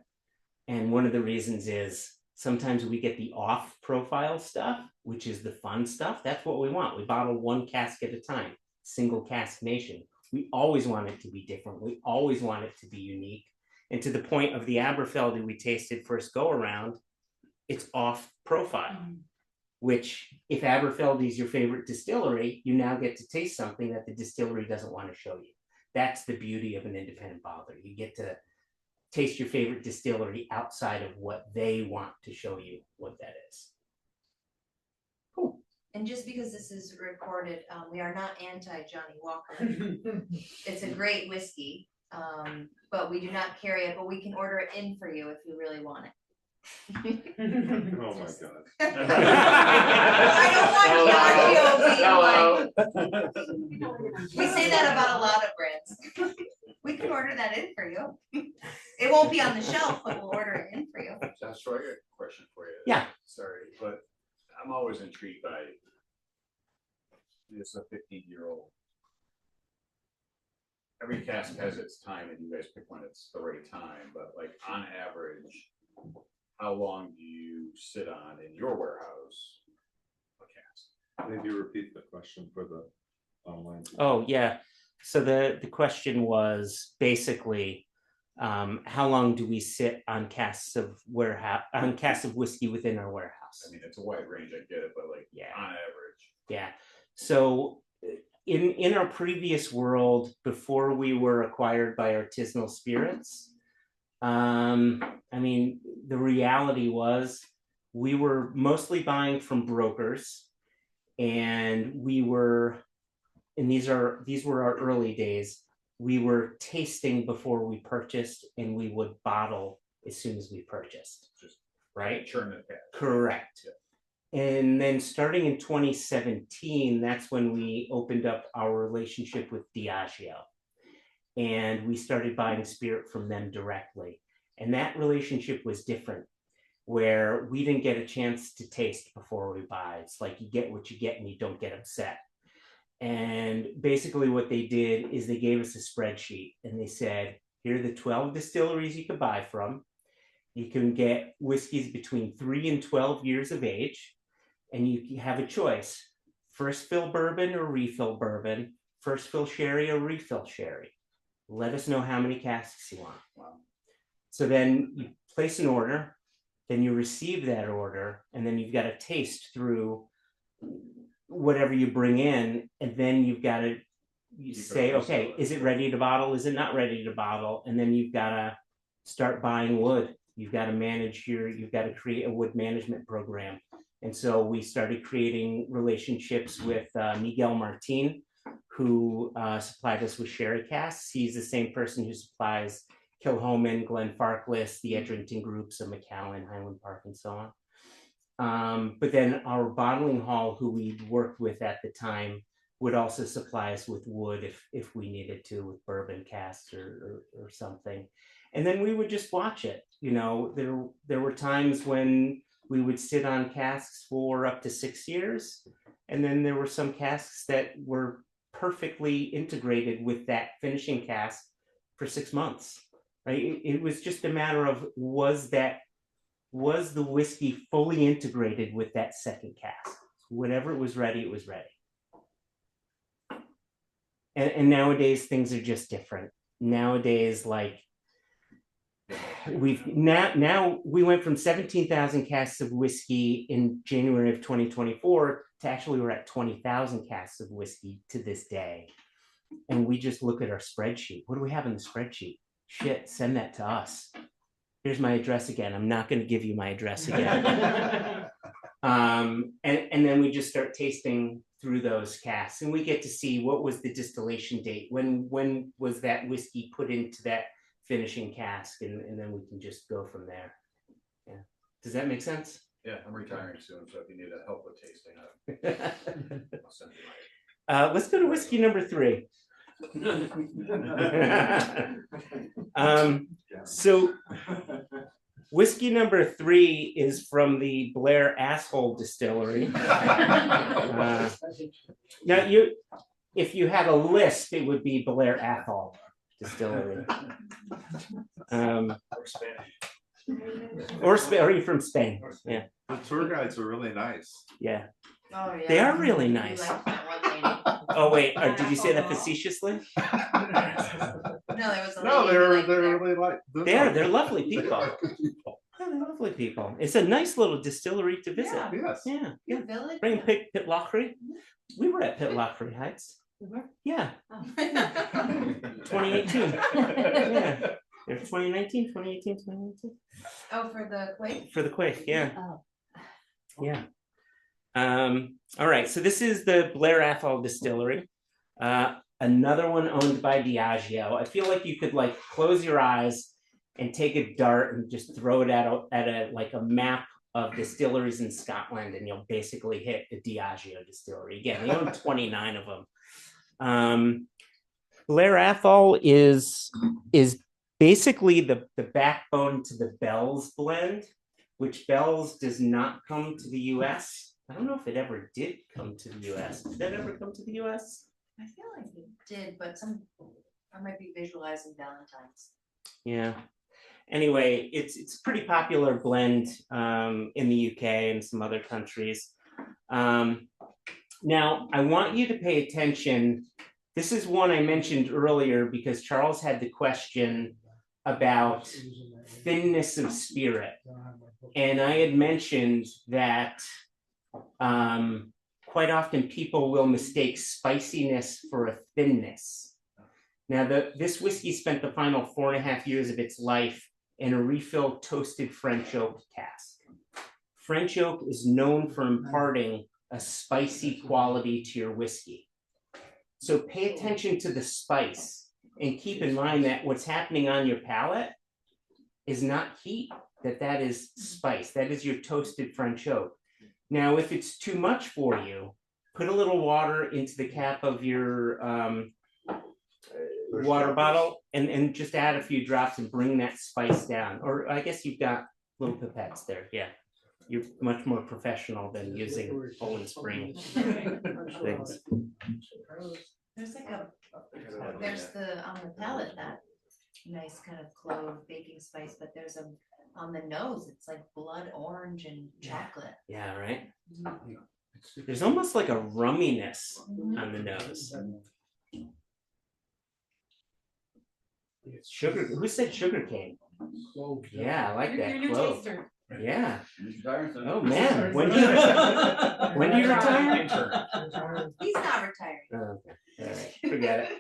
And one of the reasons is sometimes we get the off profile stuff, which is the fun stuff. That's what we want. We bottle one cask at a time, Single Cask Nation. We always want it to be different. We always want it to be unique. And to the point of the Aberfeldy we tasted first go around, it's off profile, which if Aberfeldy is your favorite distillery, you now get to taste something that the distillery doesn't want to show you. That's the beauty of an independent bottler. You get to taste your favorite distillery outside of what they want to show you what that is. Cool.
And just because this is recorded, we are not anti-Johnny Walker. It's a great whiskey, but we do not carry it, but we can order it in for you if you really want it.
Oh my God.
I don't want Diageo being like, we say that about a lot of brands. We can order that in for you. It won't be on the shelf, but we'll order it in for you.
Joshua, I got a question for you.
Yeah.
Sorry, but I'm always intrigued by this, a 15-year-old. Every cask has its time and you guys pick when it's the right time, but like on average, how long do you sit on in your warehouse a cask?
Maybe repeat the question for the online.
Oh, yeah. So the question was basically, how long do we sit on casks of whiskey within our warehouse?
I mean, it's a wide range, I get it, but like on average.
Yeah. So in our previous world, before we were acquired by Artisanal Spirits, I mean, the reality was we were mostly buying from brokers, and these were our early days. We were tasting before we purchased, and we would bottle as soon as we purchased.
Just
right?
Churn the cask.
Correct.
Yeah.
And then starting in 2017, that's when we opened up our relationship with Diageo. And we started buying spirit from them directly. And that relationship was different, where we didn't get a chance to taste before we buy. It's like you get what you get and you don't get upset. And basically what they did is they gave us a spreadsheet and they said, here are the 12 distilleries you could buy from. You can get whiskeys between 3 and 12 years of age, and you have a choice: first fill bourbon or refill bourbon, first fill sherry or refill sherry. Let us know how many casks you want.
Wow.
So then you place an order, then you receive that order, and then you've got to taste through whatever you bring in, and then you've got to say, okay, is it ready to bottle? Is it not ready to bottle? And then you've got to start buying wood. You've got to create a wood management program. And so we started creating relationships with Miguel Martin, who supplied us with sherry casks. He's the same person who supplies Kilhoman, Glenfarclas, the Edrington Group, so McAllen, Highland Park, and so on. But then our bottling hall, who we worked with at the time, would also supply us with wood if we needed to, with bourbon casks or something. And then we would just watch it. You know, there were times when we would sit on casks for up to 6 years. And then there were some casks that were perfectly integrated with that finishing cask for 6 months, right? It was just a matter of, was the whiskey fully integrated with that second cask? Whenever it was ready, it was ready. And nowadays things are just different. Nowadays, like, we went from 17,000 casks of whiskey in January of 2024 to actually we're at 20,000 casks of whiskey to this day. And we just look at our spreadsheet. What do we have in the spreadsheet? Shit, send that to us. Here's my address again. I'm not going to give you my address again. And then we just start tasting through those casks, and we get to see what was the distillation date, when was that whiskey put into that finishing cask, and then we can just go from there. Yeah, does that make sense?
Yeah, I'm retiring soon, so if you need help with tasting, I'll send you
Let's go to whiskey number 3. So whiskey number 3 is from the Blair Athol distillery. Now, if you had a list, it would be Blair Athol distillery. Or are you from Spain? Yeah.
The tour guides are really nice.
Yeah.
Oh, yeah.
They are really
You
nice.
like that one lady.
Oh wait, did you say that facetiously?
No, there was a
No,
lady
they're
like
really like.
They're lovely people.
They're good people.
Yeah, they're lovely people. It's a nice little distillery to visit.
Yeah.
Yes.
Yeah.
Your village.
Bring Pitlochry. We were at Pitlochry Heights.
We were?
Yeah,
Oh.
2018. Yeah. There's 2019, 2018, 2019.
Oh, for the quake?
For the quake, yeah.
Oh.
Yeah. All right, so this is the Blair Athol distillery. Another one owned by Diageo. I feel like you could like close your eyes and take a dart and just throw it at a map of distilleries in Scotland, and you'll basically hit a Diageo distillery. Again, they own 29 of them. Blair Athol is basically the backbone to the Bell's blend, which Bell's does not come to the US. I don't know if it ever did come to the US. Did that ever come to the US?
I feel like it did, but I might be visualizing Valentine's.
Yeah. Anyway, it's a pretty popular blend in the UK and some other countries. Now, I want you to pay attention. This is one I mentioned earlier because Charles had the question about thinness of spirit. And I had mentioned that quite often people will mistake spiciness for a thinness. Now, this whiskey spent the final 4.5 years of its life in a refilled toasted French oak cask. French oak is known for imparting a spicy quality to your whiskey. So pay attention to the spice and keep in mind that what's happening on your palate is not heat, that is spice. That is your toasted French oak. Now, if it's too much for you, put a little water into the cap of your water bottle and just add a few drops and bring that spice down. Or I guess you've got little pipettes there. Yeah. You're much more professional than using Poland Spring things.
There's like there's on the palate that nice kind of clove baking spice, but there's on the nose, it's like blood orange and chocolate.
Yeah, right. There's almost like a rumminess on the nose. Sugar. Who said sugar cane? Yeah, I like that clove. Yeah. Oh man, when do you retire?
He's not retiring.
Oh, okay. All right, forget it.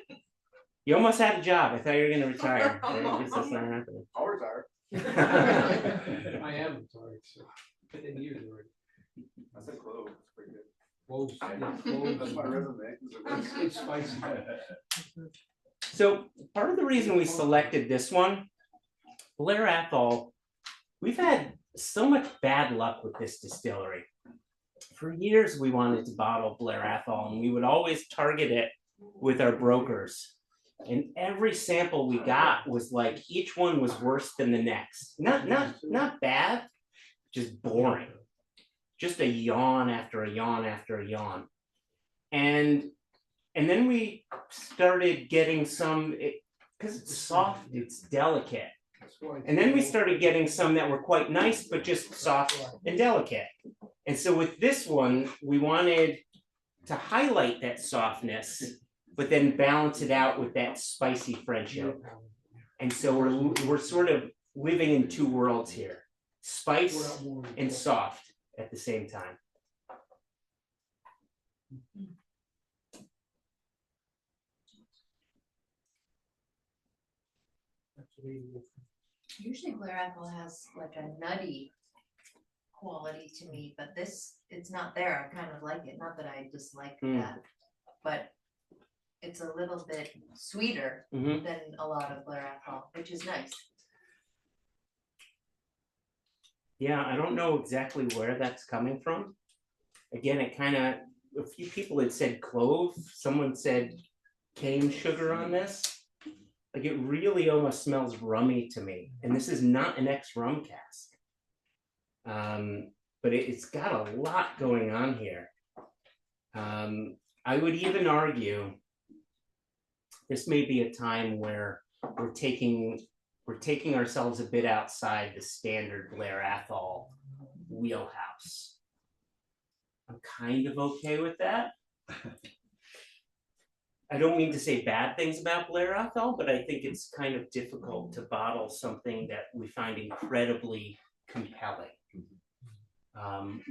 You almost had a job. I thought you were going to retire. That's not happening.
I'll retire. I am retired, so 10 years already.
That's a clove. It's pretty good.
Cloves,
That's my resume.
it's spicy.
So part of the reason we selected this one, Blair Athol, we've had so much bad luck with this distillery. For years, we wanted to bottle Blair Athol, and we would always target it with our brokers. And every sample we got was like each one was worse than the next. Not bad, just boring. Just a yawn after a yawn after a yawn. And then we started getting some, because it's soft, it's delicate. And then we started getting some that were quite nice, but just soft and delicate. And so with this one, we wanted to highlight that softness, but then balance it out with that spicy French oak. And so we're sort of living in two worlds here, spice and soft at the same time.
Usually Blair Athol has like a nutty quality to me, but this, it's not there. I kind of like it. Not that I dislike
Mm.
that, but it's a little bit sweeter
Mhm.
than a lot of Blair Athol, which is nice.
Yeah, I don't know exactly where that's coming from. Again, it kind of, a few people had said clove, someone said cane sugar on this. Like it really almost smells rummy to me. And this is not an ex-rum cask. But it's got a lot going on here. I would even argue this may be a time where we're taking ourselves a bit outside the standard Blair Athol wheelhouse. I'm kind of okay with that. I don't mean to say bad things about Blair Athol, but I think it's kind of difficult to bottle something that we find incredibly compelling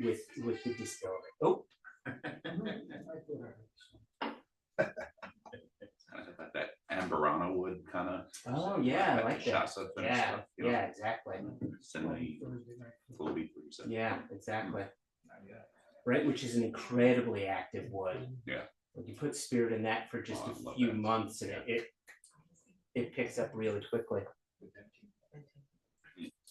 with the distillery. Oh,
Kind of like that Amberana wood kind of.
oh yeah, I like that.
Shasta finish
Yeah,
stuff, you know,
yeah, exactly.
cinnamon, little beef, what you said.
Yeah, exactly. Right, which is an incredibly active wood.
Yeah.
Like you put spirit in that for just
Oh, I
a
love
few
that.
months, and it picks up really quickly.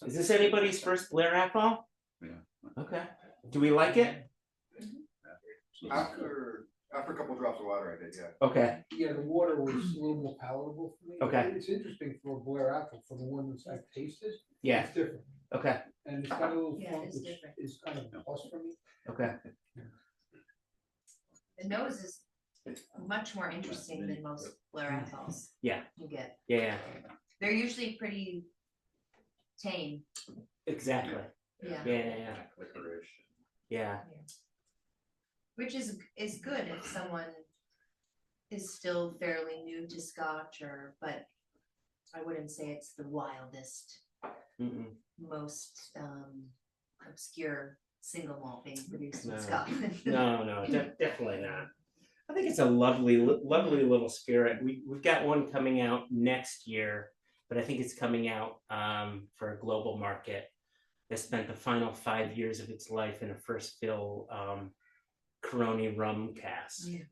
Is this anybody's first Blair Athol?
Yeah.
Okay. Do we like it?
After a couple drops of water, I did, yeah.
Okay.
Yeah, the water was a little more palatable for me.
Okay.
It's interesting for a Blair Athol, for the one that's I've tasted.
Yeah.
It's different,
Okay.
and it's got a little
Yeah,
funk,
it's
which
different.
is kind of a plus for me.
Okay.
The nose is much more interesting than most Blair Athols.
Yeah.
You get.
Yeah.
They're usually pretty tame.
Exactly.
Yeah.
Yeah.
Licorice.
Yeah.
Which is good if someone is still fairly new to Scotch, but I wouldn't say it's the wildest,
Mm-mm.
most obscure single malt being produced
No.
in Scotland.
No, definitely not. I think it's a lovely little spirit. We've got one coming out next year, but I think it's coming out for a global market that spent the final 5 years of its life in a first fill Coroni rum cask.
Yeah.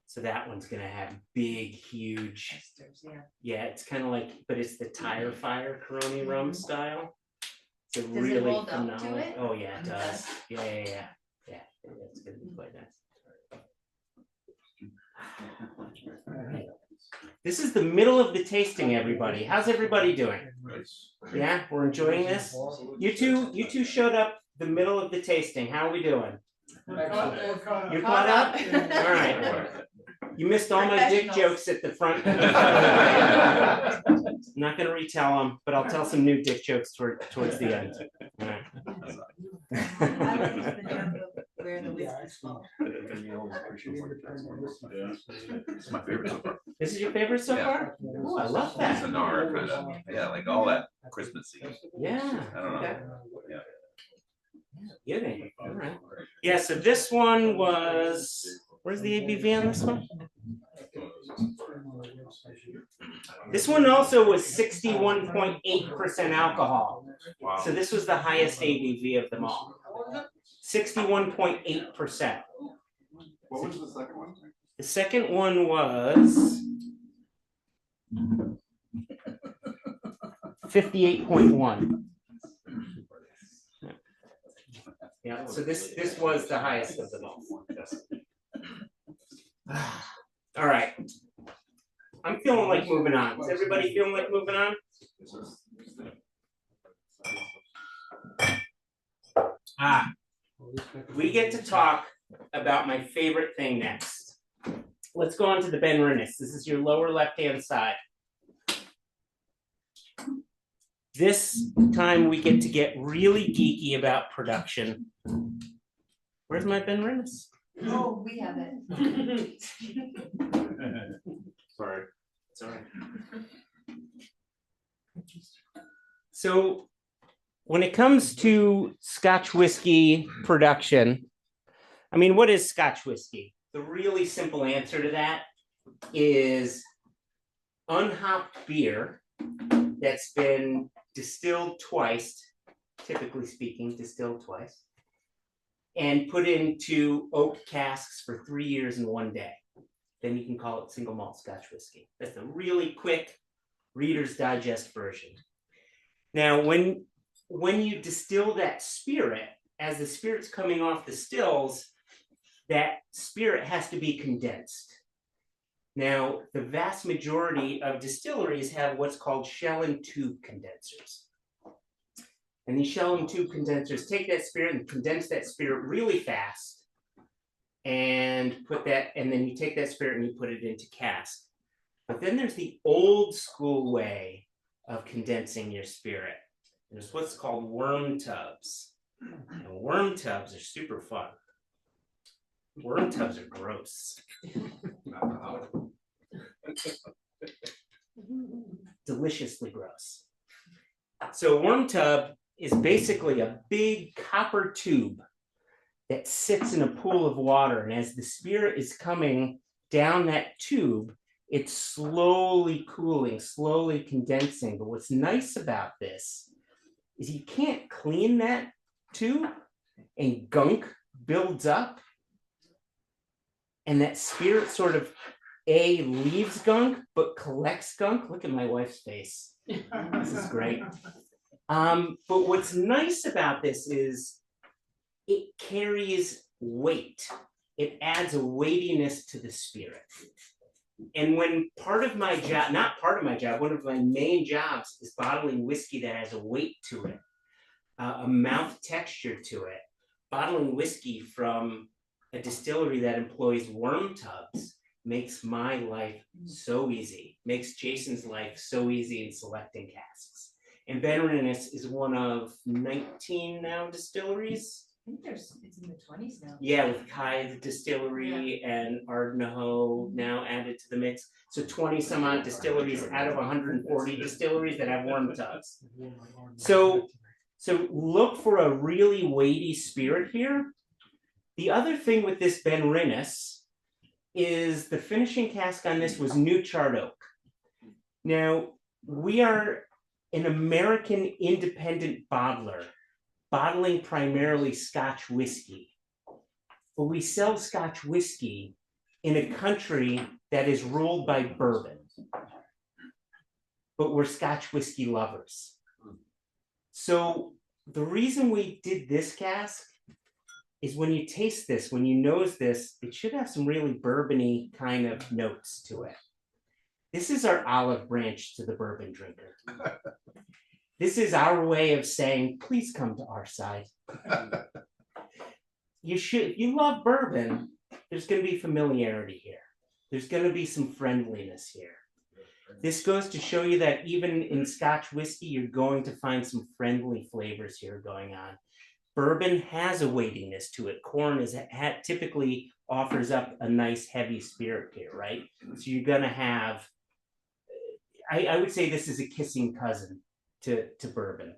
So that one's gonna have big, huge.
Esters, yeah.
Yeah, it's kind of like, but it's the tire fire Coroni rum style. It's a
Does it
really
hold up to
phenomenal.
it?
Oh yeah, it
It
does.
does?
Yeah. It's gonna be quite nice. All right. This is the middle of the tasting, everybody. How's everybody doing? Yeah, we're enjoying this. You two showed up the middle of the tasting. How are we doing?
Excellent.
You're caught up? All right. You missed all my dick jokes at the front. I'm not gonna retell them, but I'll tell some new dick jokes towards the end. All right.
I like the joke of where the
Yeah,
whiskey's
excellent.
from.
It's my favorite so far.
This is your favorite so
Yeah.
far? Oh, I love that.
Sonara kind of, yeah, like all that Christmassy.
Yeah.
I don't know.
Okay.
Yeah.
Kidding. All right. Yeah. So this one was. Where's the ABV on this one? This one also was 61.8% alcohol. So this was the highest ABV of them all. 61.8%.
What was the second one?
The second one was 58.1. Yeah, so this was the highest of them all. All right. I'm feeling like moving on. Is everybody feeling like moving on? We get to talk about my favorite thing next. Let's go on to the Benrinnes. This is your lower left-hand side. This time we get to get really geeky about production. Where's my Benrinnes?
Oh, we have it.
Sorry.
Sorry. So when it comes to Scotch whiskey production, I mean, what is Scotch whiskey? The really simple answer to that is unhopped beer that's been distilled twice typically speaking, distilled twice, and put into oak casks for 3 years and 1 day. Then you can call it single malt Scotch whiskey. That's the really quick Reader's Digest version. Now, when you distill that spirit, as the spirit's coming off the stills, that spirit has to be condensed. Now, the vast majority of distilleries have what's called shell and tube condensers. And these shell and tube condensers take that spirit and condense that spirit really fast and put that, and then you take that spirit and you put it into cask. But then there's the old school way of condensing your spirit. There's what's called worm tubs. And worm tubs are super fun. Worm tubs are gross. Deliciously gross. So a worm tub is basically a big copper tube that sits in a pool of water. And as the spirit is coming down that tube, it's slowly cooling, slowly condensing. But what's nice about this is you can't clean that tube, and gunk builds up. And that spirit sort of leaves gunk, but collects gunk. Look at my wife's face. This is great. But what's nice about this is it carries weight. It adds a weightiness to the spirit. And when one of my main jobs is bottling whiskey that has a weight to it, a mouth texture to it, bottling whiskey from a distillery that employs worm tubs makes my life so easy, makes Jason's life so easy in selecting casks. And Benrinnes is one of 19 now distilleries.
I think it's in the 20s now.
Yeah, with Kai Distillery and Ardnaho now added to the mix. So 20 some odd distilleries out of 140 distilleries that have worm tubs. So look for a really weighty spirit here. The other thing with this Benrinnes is the finishing cask on this was new charred oak. Now, we are an American independent bottler, bottling primarily Scotch whiskey. But we sell Scotch whiskey in a country that is ruled by bourbon. But we're Scotch whiskey lovers. So the reason we did this cask is when you taste this, when you nose this, it should have some really bourbon-y kind of notes to it. This is our olive branch to the bourbon drinker. This is our way of saying, please come to our side. If you love bourbon, there's going to be familiarity here. There's going to be some friendliness here. This goes to show you that even in Scotch whiskey, you're going to find some friendly flavors here going on. Bourbon has a weightiness to it. Corn typically offers up a nice heavy spirit here, right? So you're going to have, I would say this is a kissing cousin to bourbon,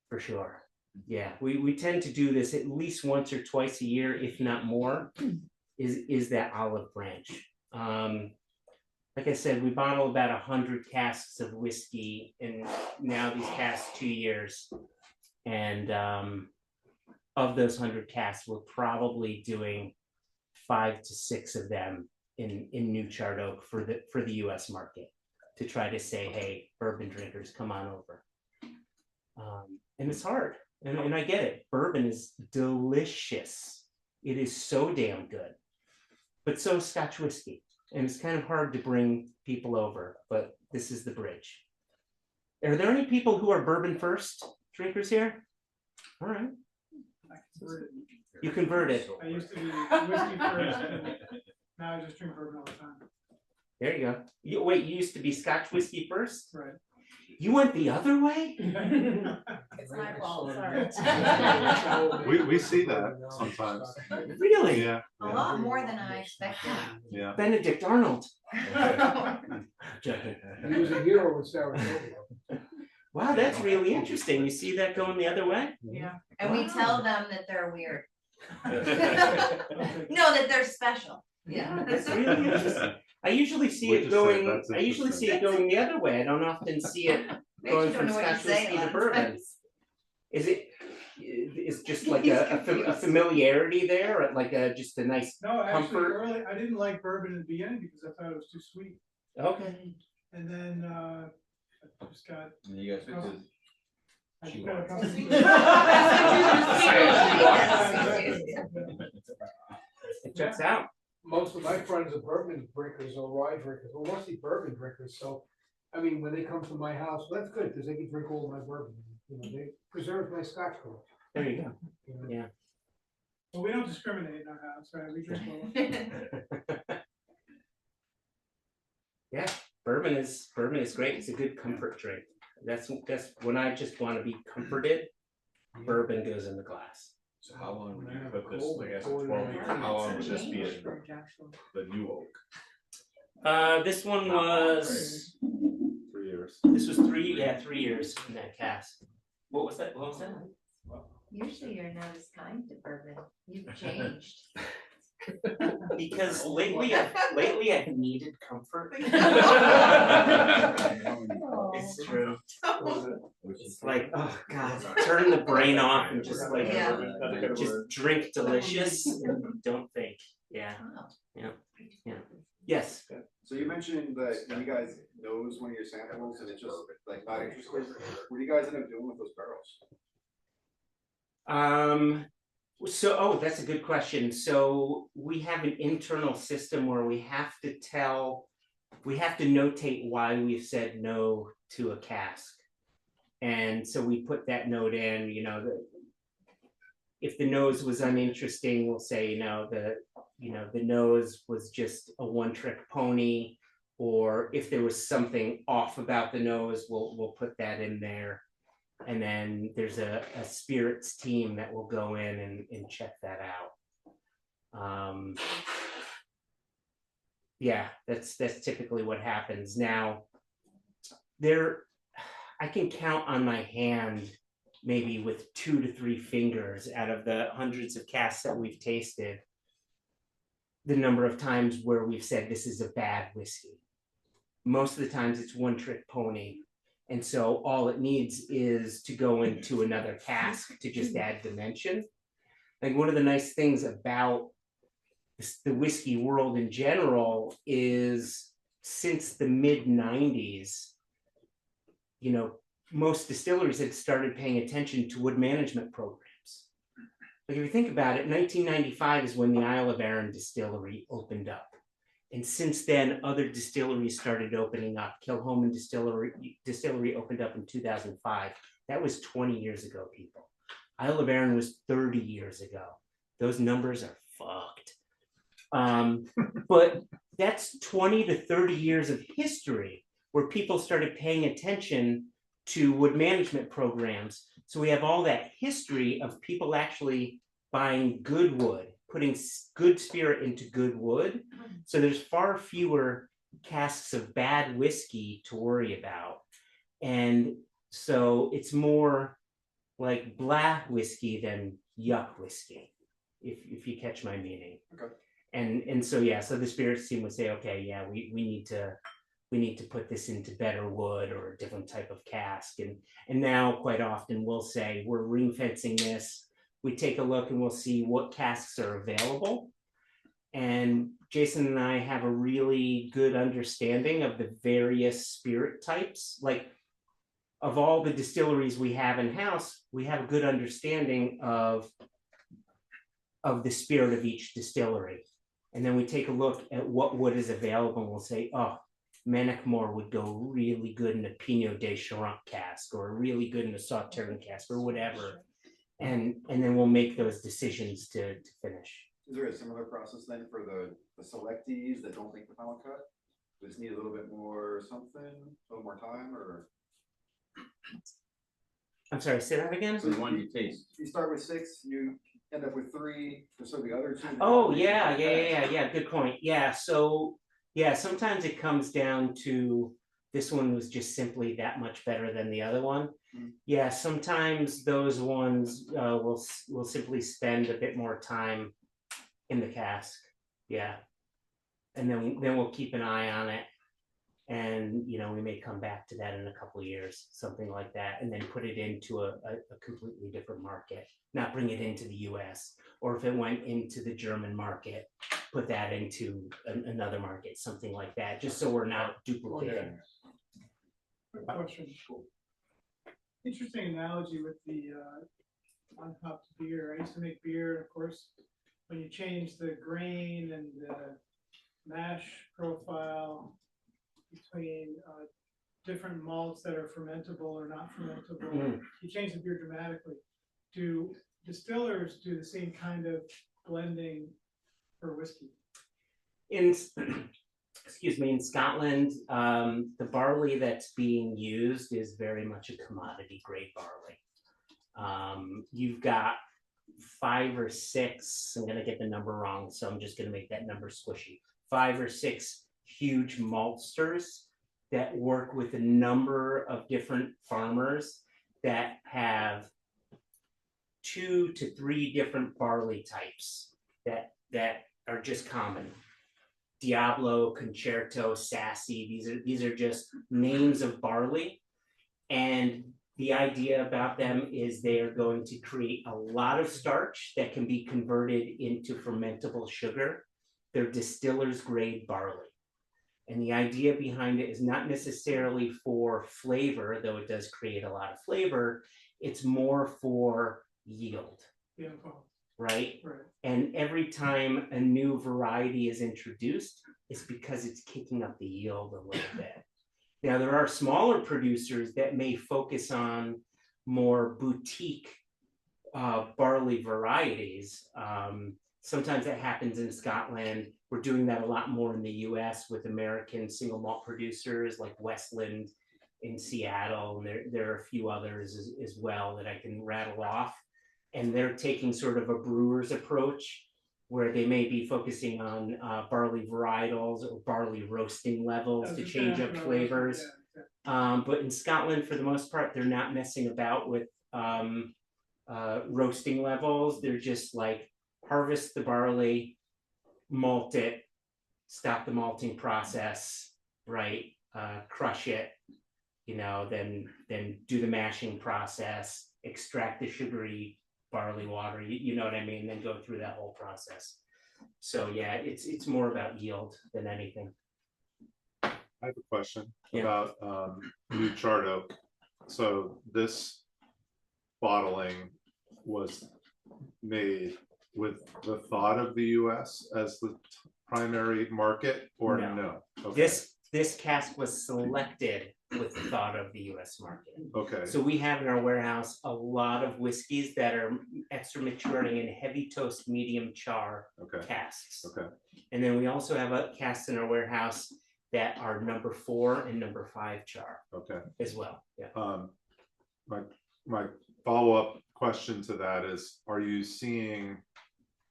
for sure. Yeah, we tend to do this at least once or twice a year, if not more, is that olive branch. Like I said, we bottle about 100 casks of whiskey in now these past 2 years. And of those 100 casks, we're probably doing 5 to 6 of them in new charred oak for the U.S. market to try to say, hey, bourbon drinkers, come on over. And it's hard, and I get it. Bourbon is delicious. It is so damn good. But so is Scotch whiskey, and it's kind of hard to bring people over, but this is the bridge. Are there any people who are bourbon first drinkers here? All right. You converted.
I used to be whiskey first, and now I just drink bourbon all the time.
There you go. You used to be Scotch whiskey first?
Right.
You went the other way?
It's my fault, sorry.
We see that sometimes.
Really?
Yeah.
A lot more than I expected.
Yeah.
Benedict Arnold.
He was a hero in Saratoga.
Wow, that's really interesting. You see that going the other way?
Yeah. And we
Wow.
tell them that they're weird. No, that they're special. Yeah.
That's really interesting. I usually see
We
it
just said
going.
that's
I usually see it going the other way. I don't often see it going
you don't
from
know what you're
Scotch
saying
whiskey
a
to
lot of
bourbon?
times.
Is it, is just like
He's
a
confused.
familiarity there, or like just a nice
No, actually,
comfort?
early, I didn't like bourbon in the beginning because I thought it was too sweet.
Okay.
And then, I just got,
You guys
Oh.
fixed
I just got a couple.
It checks out.
Most of my friends are bourbon drinkers or rye drinkers, well, mostly bourbon drinkers, so, I mean, when they come to my house, well, that's good, because they can drink all my bourbon, you know, they preserve my scotch collection.
There you go.
You know?
Yeah.
Well, we don't discriminate in our house, right, we drink all.
Yeah, bourbon is great. It's a good comfort drink. That's when I just want to be comforted. Bourbon goes in the glass.
So how long would you put this, like, as a 12-year, how long would this be in the new oak?
This one was
3 years.
this was 3 years in that cask. What was that? What was that?
Usually you're not as kind to bourbon. You've changed.
Because lately I've needed comfort. It's true. It's like, oh God, turn the brain off and just like just drink delicious and don't think. Yeah. Yes.
So you mentioned that you guys nose one of your samples and it's just like not interested. What do you guys end up doing with those barrels?
So, that's a good question. So we have an internal system where we have to notate why we've said no to a cask. And so we put that note in, you know, if the nose was uninteresting, we'll say, the nose was just a one-trick pony, or if there was something off about the nose, we'll put that in there. And then there's a spirits team that will go in and check that out. Yeah, that's typically what happens. Now, I can count on my hand maybe with 2 to 3 fingers out of the hundreds of casks that we've tasted, the number of times where we've said this is a bad whiskey. Most of the times it's one-trick pony. And so all it needs is to go into another cask to just add dimension. Like, one of the nice things about the whiskey world in general is, since the mid-90s, most distilleries had started paying attention to wood management programs. Like, if you think about it, 1995 is when the Isle of Arran distillery opened up. And since then, other distilleries started opening up. Kilchoman Distillery opened up in 2005. That was 20 years ago, people. Isle of Arran was 30 years ago. Those numbers are fucked. But that's 20 to 30 years of history where people started paying attention to wood management programs. So we have all that history of people actually buying good wood, putting good spirit into good wood. So there's far fewer casks of bad whiskey to worry about. And so it's more like black whiskey than yuck whiskey, if you catch my meaning.
Okay.
And so, so the spirits team would say, okay, yeah, we need to put this into better wood or a different type of cask. And now quite often we'll say, we're ring fencing this. We take a look and we'll see what casks are available. And Jason and I have a really good understanding of the various spirit types. Like, of all the distilleries we have in-house, we have a good understanding of the spirit of each distillery. And then we take a look at what wood is available and we'll say, oh, Mannochmore would go really good in a Pinot de Charente cask, or really good in a Sauternes cask, or whatever. And then we'll make those decisions to finish.
Is there a similar process then for the selectees that don't make the final cut? Just need a little bit more something, a little more time, or?
I'm sorry, say that again?
So the one you taste. You start with 6, you end up with 3, so the other 2.
Oh, yeah, good point. Yeah, so, sometimes it comes down to, this one was just simply that much better than the other one. Yeah, sometimes those ones will simply spend a bit more time in the cask. Yeah. And then we'll keep an eye on it. And, you know, we may come back to that in a couple of years, something like that, and then put it into a completely different market, not bring it into the US. Or if it went into the German market, put that into another market, something like that, just so we're not duplicating.
Quick question. Interesting analogy with the unhopped beer. I used to make beer, of course, when you change the grain and the mash profile between different malts that are fermentable or not fermentable, you change the beer dramatically. Do distillers do the same kind of blending for whiskey?
In excuse me, in Scotland, the barley that's being used is very much a commodity grade barley. You've got 5 or 6, I'm gonna get the number wrong, so I'm just gonna make that number squishy. 5 or 6 huge maltsters that work with a number of different farmers that have 2 to 3 different barley types that are just common. Diablo, Concerto, Sassy, these are just names of barley. And the idea about them is they are going to create a lot of starch that can be converted into fermentable sugar. They're distillers grade barley. And the idea behind it is not necessarily for flavor, though it does create a lot of flavor. It's more for yield.
Yeah.
Right?
Right.
And every time a new variety is introduced, it's because it's kicking up the yield a little bit. Now, there are smaller producers that may focus on more boutique barley varieties. Sometimes that happens in Scotland. We're doing that a lot more in the US with American single malt producers like Westland in Seattle. And there are a few others as well that I can rattle off. And they're taking sort of a brewer's approach where they may be focusing on barley varietals or barley roasting levels to change up flavors. But in Scotland, for the most part, they're not messing about with roasting levels. They're just like harvest the barley, malt it, stop the malting process, right? Crush it, you know, then do the mashing process, extract the sugary barley water, you know what I mean, then go through that whole process. So yeah, it's more about yield than anything.
I have a question
Yeah.
about new charred oak. So this bottling was made with the thought of the US as the primary market, or no? Okay.
This cask was selected with the thought of the US market.
Okay.
So we have in our warehouse a lot of whiskeys that are extra maturing in heavy toast, medium char casks.
Okay.
And then we also have a casks in our warehouse that are number 4 and number 5 char.
Okay.
As well. Yeah.
My follow-up question to that is, are you seeing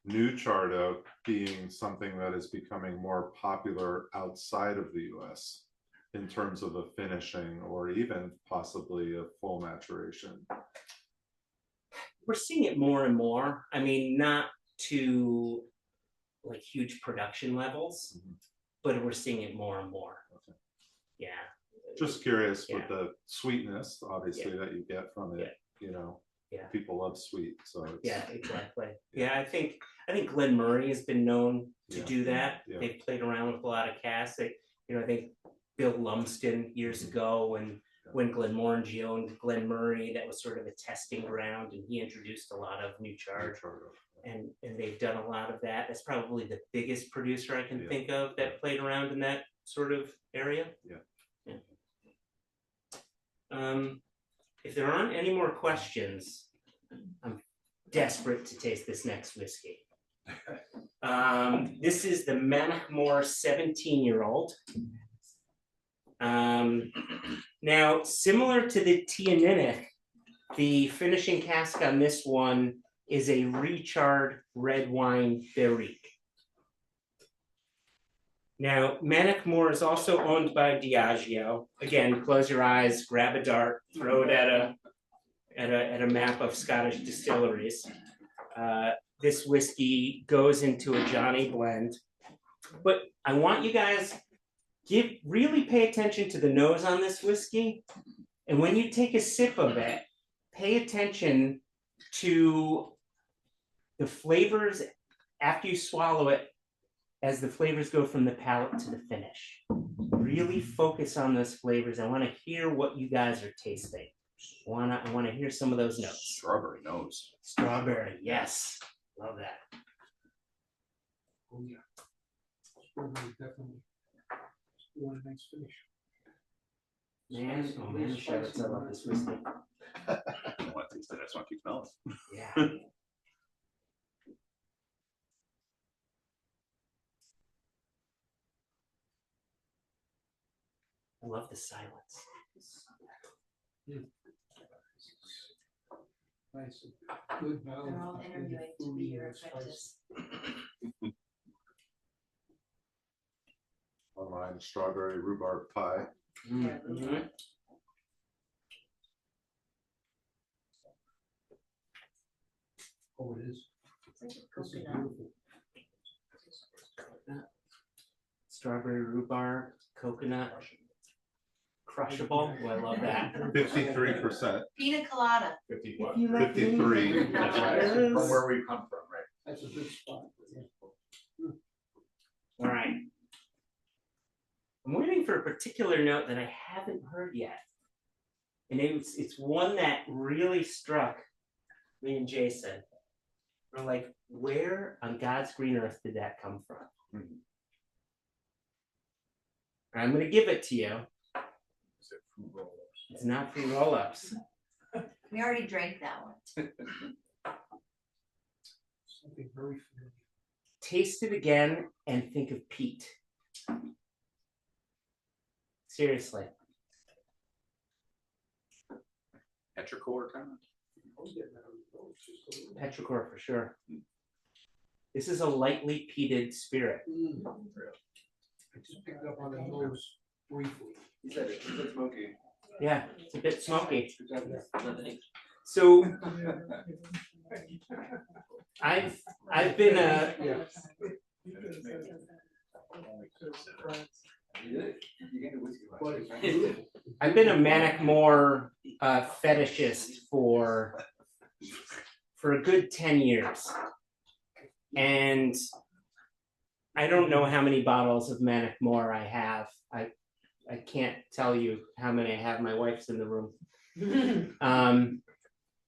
new charred oak being something that is becoming more popular outside of the US in terms of a finishing or even possibly a full maturation?
We're seeing it more and more. I mean, not to like huge production levels, but we're seeing it more and more.
Okay.
Yeah.
Just curious with the sweetness, obviously, that you get from it, you know.
Yeah.
People love sweet, so it's,
yeah, exactly. Yeah, I think Glen Murray has been known to do that.
Yeah.
They've played around with a lot of casks. You know, I think Bill Lumsden years ago when Glenmorangie owned Glen Murray, that was sort of a testing ground, and he introduced a lot of new charred. And they've done a lot of that. That's probably the biggest producer I can think of that played around in that sort of area.
Yeah.
If there aren't any more questions, I'm desperate to taste this next whiskey. This is the Mannochmore 17-year-old. Now, similar to the Teaninich, the finishing cask on this one is a recharred red wine barrique. Now, Mannochmore is also owned by Diageo. Again, close your eyes, grab a dart, throw it at a map of Scottish distilleries. This whiskey goes into a Johnny blend, but I want you guys really pay attention to the nose on this whiskey. And when you take a sip of it, pay attention to the flavors after you swallow it, as the flavors go from the palate to the finish. Really focus on those flavors. I want to hear what you guys are tasting. I want to hear some of those notes.
Strawberry nose.
Strawberry, yes. Love that.
Oh, yeah. Strawberry, definitely. Want a nice finish.
Man, oh man, Shevitz, I love this whiskey.
I don't want to taste it. I just want to keep smelling.
Yeah. I love the silence.
Nice, good balance.
They're all
between the
interviewing to be
fruity
your
and the spicy.
apprentice.
Online strawberry rhubarb pie.
Mhm.
Oh, it is.
It's like a
This is
coconut.
beautiful.
Strawberry rhubarb, coconut, crushable. Oh, I love that.
53%.
Pina colada.
50 what?
You let me-
53.
That's right, from where we come from, right?
That's a good spot.
All right. I'm waiting for a particular note that I haven't heard yet. And it's one that really struck me and Jason. We're like, where on God's green earth did that come from? I'm going to give it to you.
Is it fruit roll-ups?
It's not fruit roll-ups.
We already drank that one.
Something very familiar.
Taste it again and think of peat. Seriously.
Petrichor kind of.
I was getting that on the nose, just a little.
Petrichor for sure. This is a lightly peated spirit.
I just picked up on the nose briefly.
He said it, it's smoky.
Yeah, it's a bit smoky.
Yeah.
So I've been a
Yeah.
You did it? You gave the whiskey last
But
week,
it's
right?
beautiful.
I've been a Mannochmore fetishist for a good 10 years. And I don't know how many bottles of Mannochmore I have. I can't tell you how many I have. My wife's in the room.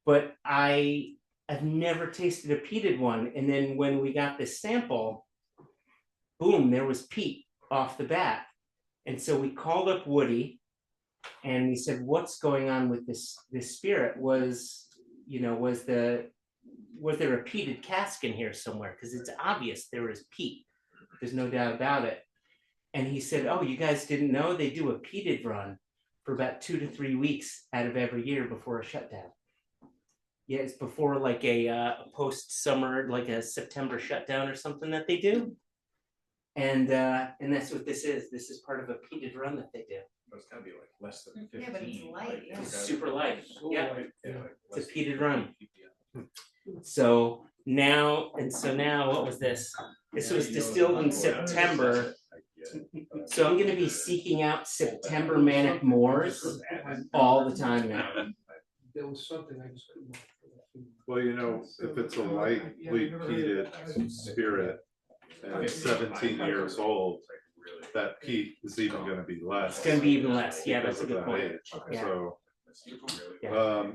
But I've never tasted a peated one. And then when we got this sample, boom, there was peat off the bat. And so we called up Woody and we said, what's going on with this spirit? Was there a peated cask in here somewhere? Because it's obvious there is peat. There's no doubt about it. And he said, oh, you guys didn't know? They do a peated run for about 2 to 3 weeks out of every year before a shutdown. Yeah, it's before like a post-summer, like a September shutdown or something that they do. And that's what this is. This is part of a peated run that they do.
It's gotta be like less than 15.
Yeah, but it's light, yeah.
It's super light. Yeah,
Yeah, like
it's
less
a peated run.
than-
So now, what was this? This was distilled in September. So I'm gonna be seeking out September Mannochmores all the time now.
There was something I just couldn't.
Well, if it's a lightly peated spirit and it's 17 years old, that peat is even going to be less.
It's gonna be even less. Yeah,
because
that's a
of
good
that
point.
age.
Yeah.
So,
Yeah.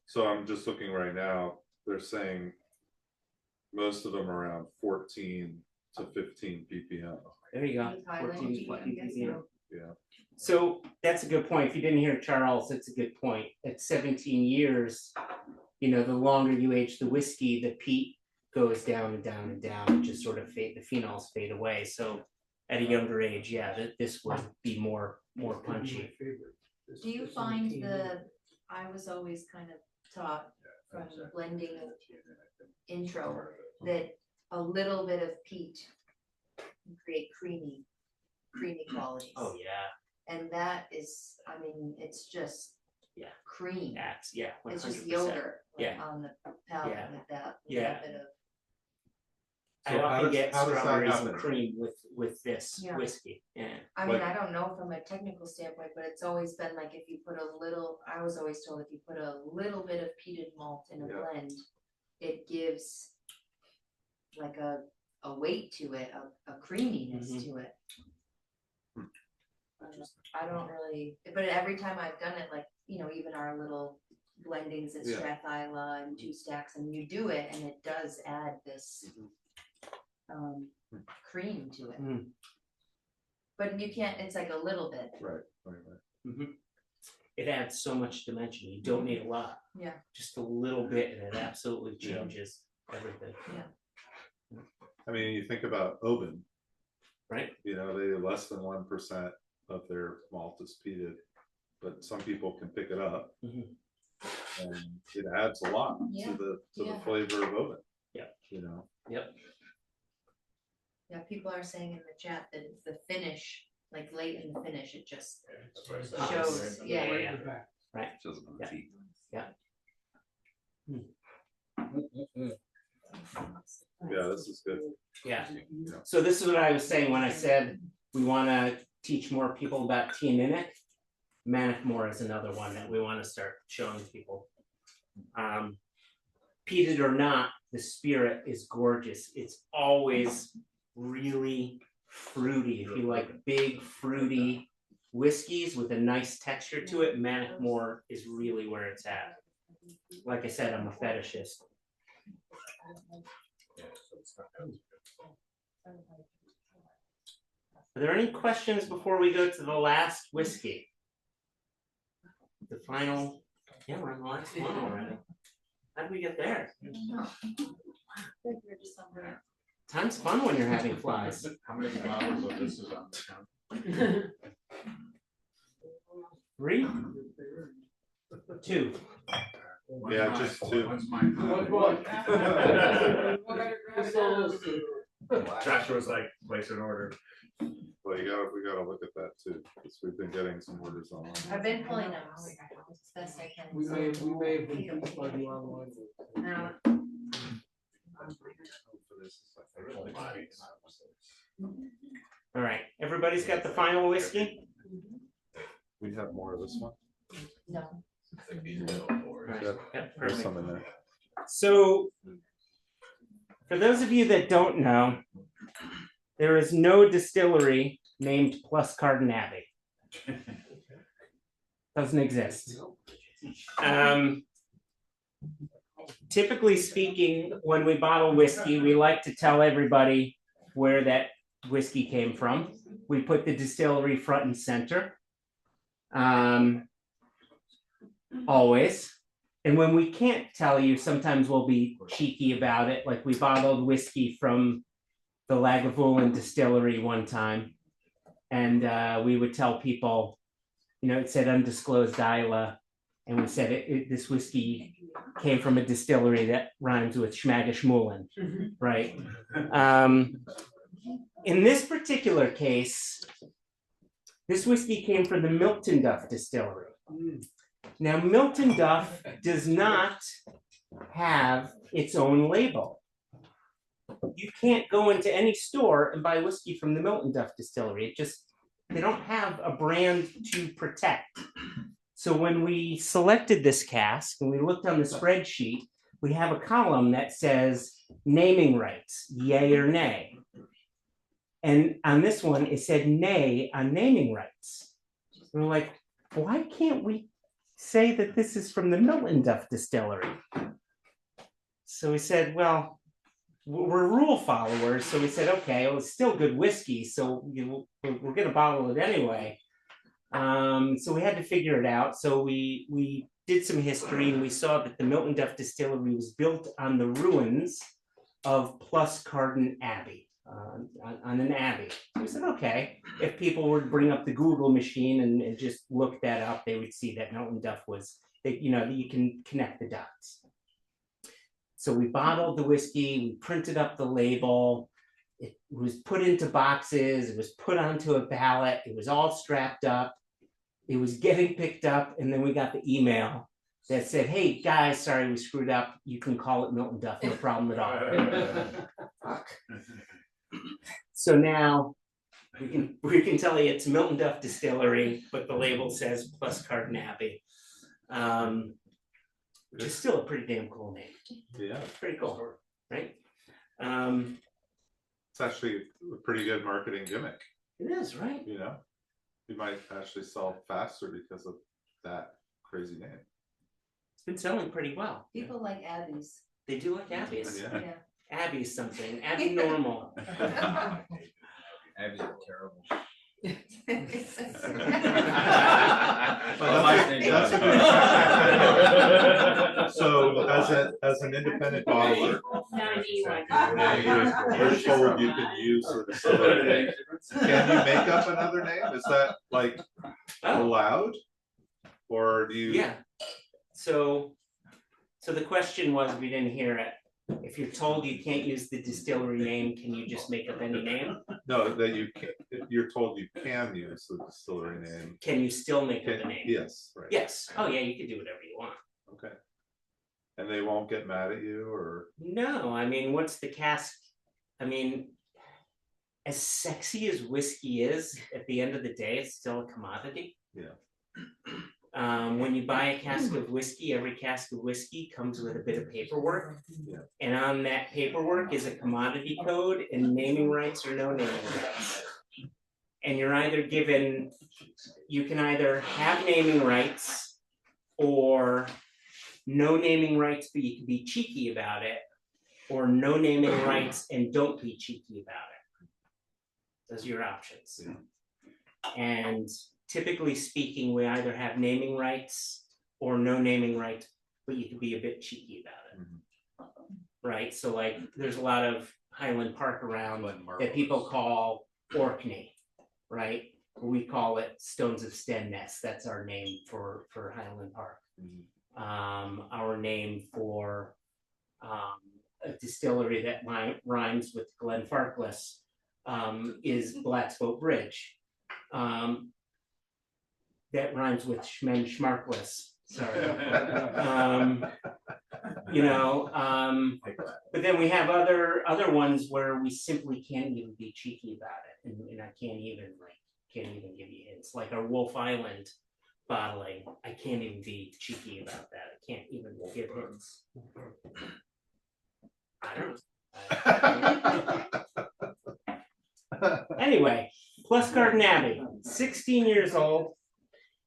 so I'm just looking right now. They're saying most of them around 14 to 15 ppm.
There you go.
Highland
14
peat, I'm guessing.
ppm.
Yeah.
So that's a good point. If you didn't hear Charles, that's a good point. At 17 years, the longer you age the whiskey, the peat goes down and down and down. It just sort of the phenols fade away. So at a younger age, yeah, this would be more punchy.
Do you find I was always kind of taught from blending intro that a little bit of peat can create creamy qualities.
Oh yeah,
And that is, it's just
Yeah.
cream.
that's yeah, 100%.
It's just yogurt
Yeah.
on the palate
Yeah.
with that
Yeah.
little bit of.
I
So how
often
does-
get
how does that
strawberries and
happen?
cream with this
Yeah.
whiskey. Yeah.
I I mean,
Like-
I don't know from a technical standpoint, but it's always been like if you put a little, I was always told if you put a little bit of peated malt in a
Yeah.
blend, it gives like a weight to it, a creaminess
Mhm.
to it. I don't really, but every time I've done it, like, you know, even our little blendings at
Yeah.
Strathyla and Two Stacks, and you do it, and it does add this cream to it.
Mm.
But you can't, it's like a little bit.
Right.
It adds so much dimension. You don't need a lot.
Yeah.
Just a little bit, and it absolutely
Yeah.
changes everything.
I mean, you think about Oban,
Right?
you know, they less than 1% of their malt is peated, but some people can pick it up.
Mhm.
And it adds a lot
Yeah.
to the
Yeah.
flavor of Oban.
Yeah.
You know,
Yep.
Yeah, people are saying in the chat that it's the finish, like late in the finish, it just
That's what I said.
shows,
Yeah,
yeah.
Right
yeah.
in the back.
Shows it on the
Yeah.
teeth.
yeah, this is good.
Yeah. So this is what I was saying when I said we want to teach more people about Teaninich. Mannochmore is another one that we want to start showing people. Peated or not, the spirit is gorgeous. It's always really fruity. If you like big fruity whiskeys with a nice texture to it, Mannochmore is really where it's at. Like I said, I'm a fetishist.
Yeah, so it's not- that was good.
Are there any questions before we go to the last whiskey? The final, yeah, we're on the last one already. How did we get there? Time's fun when you're having flies.
How many bottles of this is on the count?
3? 2.
Yeah, just two.
One's mine. Joshua's like, place an order.
Well, we gotta look at that too, because we've been getting some orders on.
I've been pulling them as best I can.
We may have been by the wrong one.
Now,
All right, everybody's got the final whiskey?
We have more of this one.
no,
Right,
Yep,
yep,
There's
perfect.
some in there.
So, for those of you that don't know, there is no distillery named Pluscarden Abbey. Doesn't exist. Typically speaking, when we bottle whiskey, we like to tell everybody where that whiskey came from. We put the distillery front and center. Always. And when we can't tell you, sometimes we'll be cheeky about it. Like we bottled whiskey from the Lagavulin distillery one time. And we would tell people, you know, it said undisclosed Isla. And we said this whiskey came from a distillery that rhymes with Schmagishmulin, right? In this particular case, this whiskey came from the Miltonduff distillery. Now, Miltonduff does not have its own label. You can't go into any store and buy whiskey from the Miltonduff distillery. They don't have a brand to protect. So when we selected this cask and we looked on the spreadsheet, we have a column that says naming rights, yay or nay. And on this one, it said nay on naming rights. And we're like, why can't we say that this is from the Miltonduff distillery? So we said, well, we're rule followers. So we said, okay, well, it's still good whiskey. So we're going to bottle it anyway. So we had to figure it out. So we did some history and we saw that the Miltonduff distillery was built on the ruins of Pluscarden Abbey, on an abbey. So we said, okay, if people were to bring up the Google machine and just look that up, they would see that Miltonduff was, you know, you can connect the dots. So we bottled the whiskey, we printed up the label, it was put into boxes, it was put onto a ballot, it was all strapped up, it was getting picked up, and then we got the email that said, hey, guys, sorry we screwed up, you can call it Miltonduff, no problem at all. So now, we can tell you it's Miltonduff Distillery, but the label says Pluscarden Abbey. Which is still a pretty damn cool name.
Yeah,
Pretty cool, right?
it's actually a pretty good marketing gimmick.
It is, right?
You know, you might actually sell faster because of that crazy name.
It's been selling pretty well.
People like Abbeys.
They do like Abby's.
Yeah.
Yeah.
Abby's something. Abby normal.
Abby's terrible.
So as an independent bottler, you're told you can use the distillery name. Can you make up another name? Is that like allowed? Or do you?
Yeah. So the question was, we didn't hear it. If you're told you can't use the distillery name, can you just make up any name?
No, that you can, you're told you can use the distillery name.
Can you still make up a name?
Yes, right.
Yes. Oh yeah, you can do whatever you want.
Okay. And they won't get mad at you or?
No, I mean, what's the cask? I mean, as sexy as whiskey is, at the end of the day, it's still a commodity.
Yeah.
When you buy a cask of whiskey, every cask of whiskey comes with a bit of paperwork.
Yeah.
And on that paperwork is a commodity code and naming rights or no naming rights. And you're either given, you can either have naming rights or no naming rights, but you can be cheeky about it, or no naming rights and don't be cheeky about it. Those are your options.
Yeah.
And typically speaking, we either have naming rights or no naming rights, but you can be a bit cheeky about it. Right? So like there's a lot of Highland Park around that people call Orkney, right? We call it Stones of Stenness. That's our name for Highland Park. Our name for a distillery that rhymes with Glenfarclas is Blacksboat Bridge. That rhymes with Schmen Schmarkless. Sorry. But then we have other ones where we simply can't even be cheeky about it, and I can't even give you hints. Like our Wolf Island bottling, I can't even be cheeky about that. I can't even give hints. I don't know. Anyway, Pluscarden Abbey, 16 years old.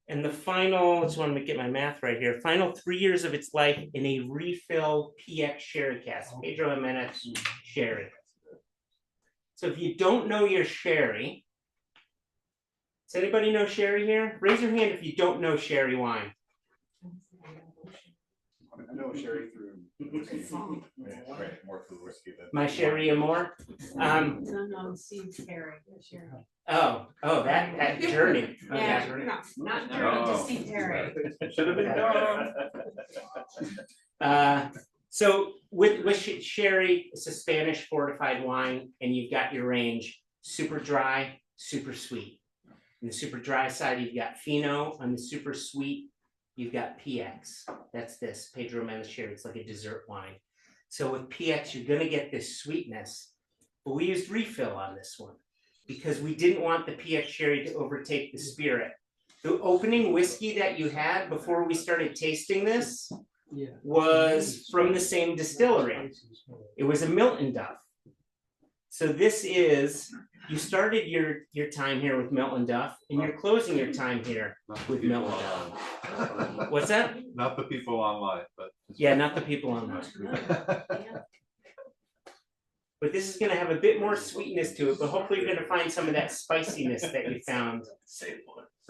And the final, just want to get my math right here, final 3 years of its life in a refill PX sherry cask, Pedro Jimenez sherry. So if you don't know your sherry, does anybody know sherry here? Raise your hand if you don't know sherry wine.
I know sherry through whiskey.
Right, more through whiskey than.
My sherry more.
No, Steve's Harry, sure.
That journey.
Yeah,
Okay.
not Harry, just Steve Harry.
Should have been done.
So with sherry, it's a Spanish fortified wine, and you've got your range: super dry, super sweet. On the super dry side, you've got Fino. On the super sweet, you've got PX. That's this Pedro Jimenez sherry. It's like a dessert wine. So with PX, you're gonna get this sweetness, but we used refill on this one because we didn't want the PX sherry to overtake the spirit. The opening whiskey that you had before we started tasting this was from the same distillery. It was a Miltonduff. So this is, you started your time here with Miltonduff, and you're closing your time here with Miltonduff. What's that?
Not the people online, but.
Yeah, not the people online. But this is gonna have a bit more sweetness to it, but hopefully you're gonna find some of that spiciness that you found,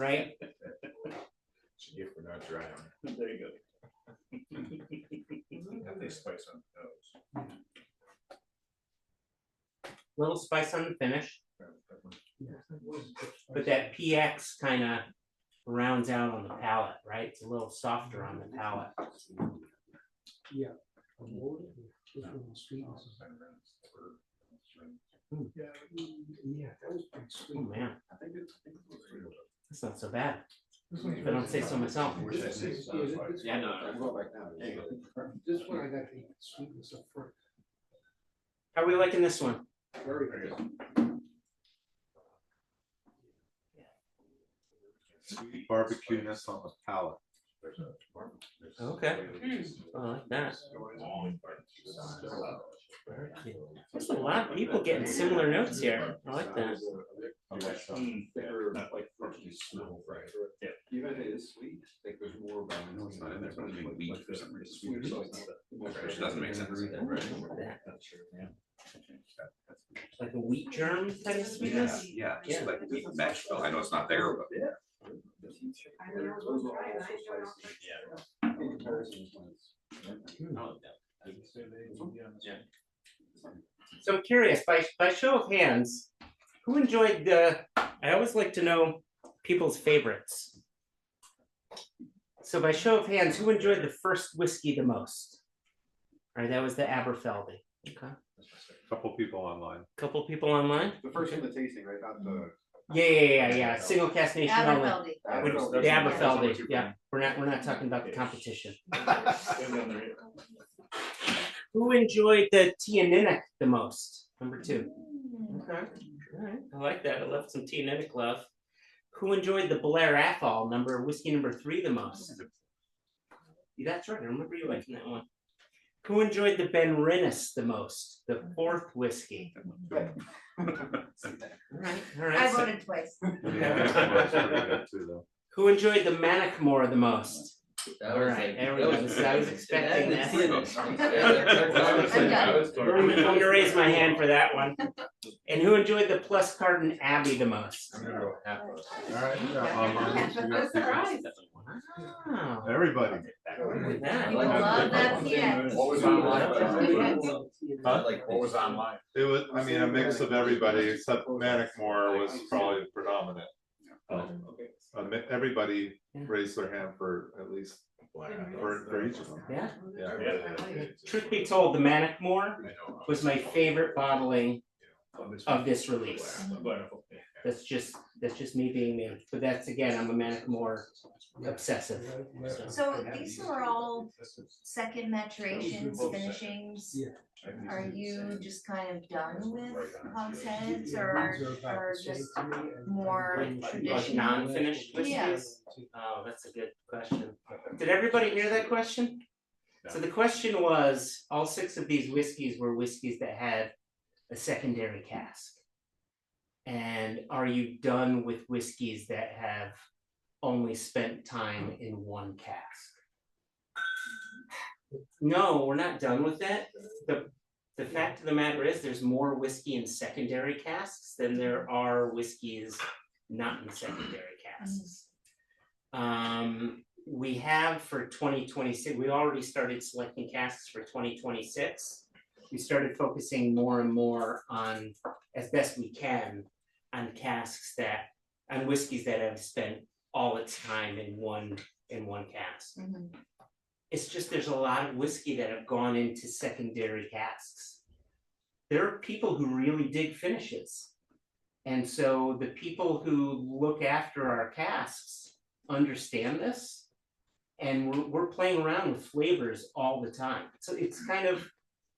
right?
If we're not dry.
There you go.
Have they spice on those?
Little spice on the finish, but that PX kind of rounds out on the palate, right? It's a little softer on the palate.
Yeah. Yeah, that was pretty sweet.
Oh man, that's not so bad. If I don't say so myself.
Yeah, no, I'm going back now.
This one I got the sweetness up front.
How are we liking this one?
Very good.
Sweet barbecueness on the palate.
Okay. I like that. There's a lot of people getting similar notes here. I like that.
Even if it is sweet, like there's more balance.
No, it's not in there, but it's being wheat for some reason. Which doesn't make sense.
Like a wheat germ kind of sweetness.
Yeah, just like wheat mash bill. I know it's not there, but.
So I'm curious, by show of hands, who enjoyed the, I always like to know people's favorites. So by show of hands, who enjoyed the first whiskey the most? All right, that was the Aberfeldy. Okay.
Couple people online.
Couple people online?
The first one, the tasting, right, not the.
Yeah. Single Cask Nation only.
Aberfeldy.
The Aberfeldy, yeah. We're not talking about the competition. Who enjoyed the Teaninich the most? Number 2. Okay. All right. I like that. I love some Teaninich love. Who enjoyed the Blair Athol whiskey number 3 the most? Yeah, that's right. I remember you liking that one. Who enjoyed the Benrinnes the most? The 4th whiskey. All right.
I voted twice.
Who enjoyed the Mannochmore the most? All right, there we go. I was expecting that. I'm gonna raise my hand for that one. And who enjoyed the Pluscarden Abbey the most?
All right, you got online.
Wow.
Everybody.
Look at that.
You love that PX.
What was online? What was online?
It was, I mean, a mix of everybody except Mannochmore was probably predominant. Everybody raised their hand for at least, for each of them.
Yeah.
Yeah.
Truth be told, the Mannochmore was my favorite bottling of this release. That's just me being me. But that's, again, I'm a Mannochmore obsessive.
So these are all second maturations, finishings. Are you just kind of done with hogsheads or just more
Like
traditional?
non-finished whiskeys?
Yeah.
Oh, that's a good question. Did everybody hear that question? So the question was, all 6 of these whiskeys were whiskeys that had a secondary cask. And are you done with whiskeys that have only spent time in one cask? No, we're not done with that. The fact of the matter is there's more whiskey in secondary casks than there are whiskeys not in secondary casks. We have for 2026, we already started selecting casks for 2026. We started focusing more and more on, as best we can, on whiskeys that have spent all its time in one cask.
Mhm.
It's just there's a lot of whiskey that have gone into secondary casks. There are people who really dig finishes. And so the people who look after our casks understand this. And we're playing around with flavors all the time. So it's kind of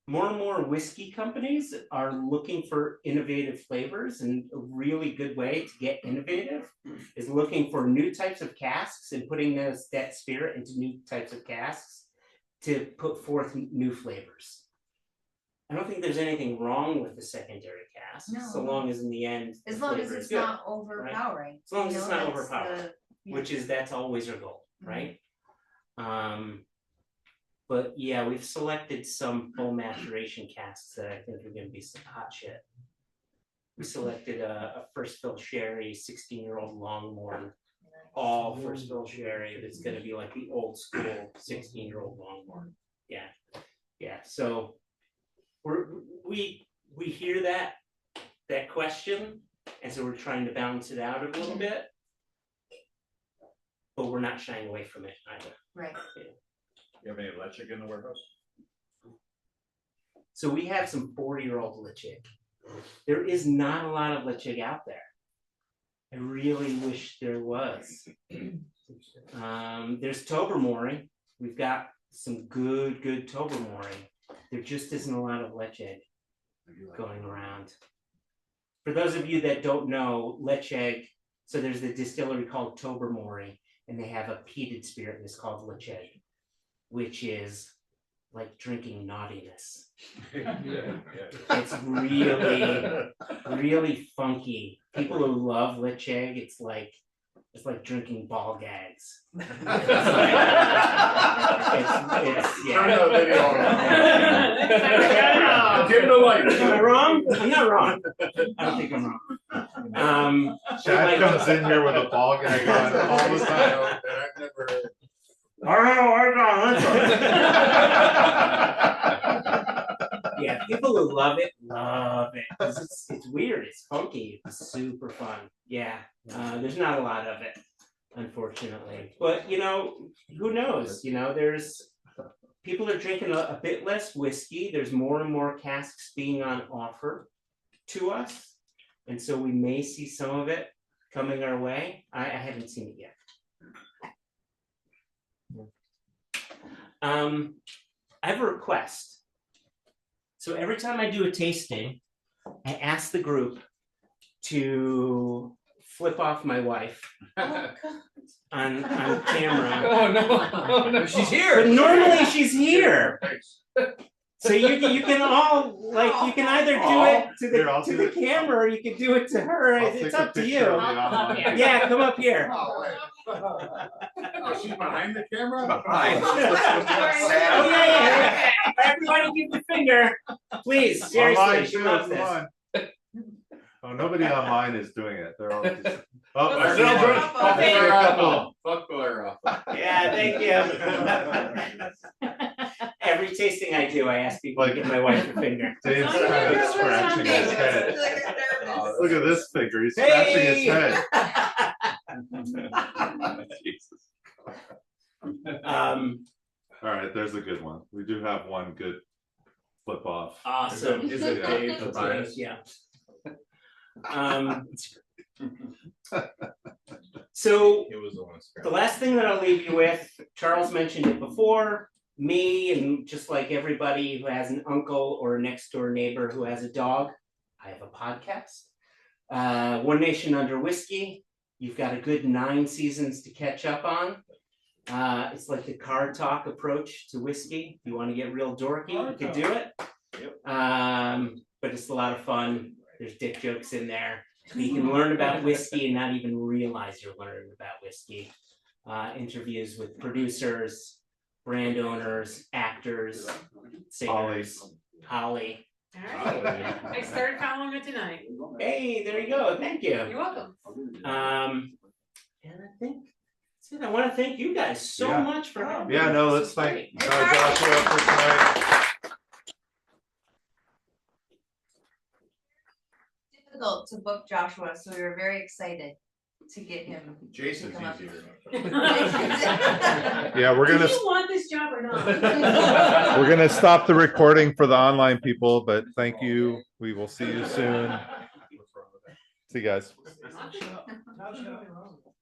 more and more whiskey companies are looking for innovative flavors, and a really good way to get innovative is looking for new types of casks and putting that spirit into new types of casks to put forth new flavors. I don't think there's anything wrong with the secondary cask,
No.
so long as in the end,
As
the
long as
flavor
it's
is good,
not overpowering.
as long as
you
it's
know,
not
that's
overpowering,
the-
that's always our goal, right? But yeah, we've selected some full maturation casks that I think are gonna be some hot shit. We selected a first fill sherry, 16-year-old Longmorn, all first fill sherry. That's gonna be like the old school 16-year-old Longmorn. Yeah. So we hear that question, and so we're trying to balance it out a little bit, but we're not shying away from it either.
Right.
You have any Lechik in the warehouse?
So we have some 40-year-old Lechik. There is not a lot of Lechik out there. I really wish there was. There's Tobermory. We've got some good Tobermory. There just isn't a lot of Lechik going around. For those of you that don't know, Lechik, So there's the distillery called Tobermory, and they have a peated spirit that's called Leche, which is like drinking naughtiness. It's really, really funky. People who love Leche, it's like drinking ball gags. It's
Turn the video on. Dim the light.
Am I wrong? I'm not wrong. I don't think I'm wrong.
Chad comes in here with a ball gag on all the time.
I've never heard.
Yeah, people who love it. 'Cause it's weird. It's funky. It's super fun. Yeah, there's not a lot of it, unfortunately. But you know, who knows? You know, there's people are drinking a bit less whiskey. There's more and more casks being on offer to us, and so we may see some of it coming our way. I haven't seen it yet. I have a request. So every time I do a tasting, I ask the group to flip off my wife on camera.
Oh, no, she's here.
But normally she's here. So you can all you can either do it to the camera or you can do it to her. It's up to you. Yeah, come up here.
Oh, she's behind the camera?
Behind.
Oh yeah. Everybody give the finger. Please, seriously, she loves this.
Oh, nobody online is doing it. They're all just.
Fuck Blair off.
Yeah, thank you. Every tasting I do, I ask people to give my wife a finger.
Dave's kind of scratching his head. Look at this finger. He's scratching his head. Jesus. All right, there's a good one. We do have one good flip off.
Awesome.
Is it Dave
That's
Tobias?
yeah. So
It was the one.
the last thing that I'll leave you with, Charles mentioned it before, me and just like everybody who has an uncle or a next door neighbor who has a dog, I have a podcast. One Nation Under Whiskey. You've got a good 9 seasons to catch up on. It's like the car talk approach to whiskey. If you want to get real dorky, you can do it. But it's a lot of fun. There's dick jokes in there. You can learn about whiskey and not even realize you're learning about whiskey. Interviews with producers, brand owners, actors, singers. Holly.
All right. I started following it tonight.
Hey, there you go. Thank you.
You're welcome.
And I think that's it. I want to thank you guys so much for having me.
Yeah, no,
This
let's
is
thank
great.
Joshua for tonight.
Difficult to book Joshua, so we were very excited to get him.
Jason's
to come up.
easier.
Yeah, we're
Do
gonna
you want this job or not?
we're gonna stop the recording for the online people, but thank you. We will see you soon. See you guys.
How's nothing wrong with it?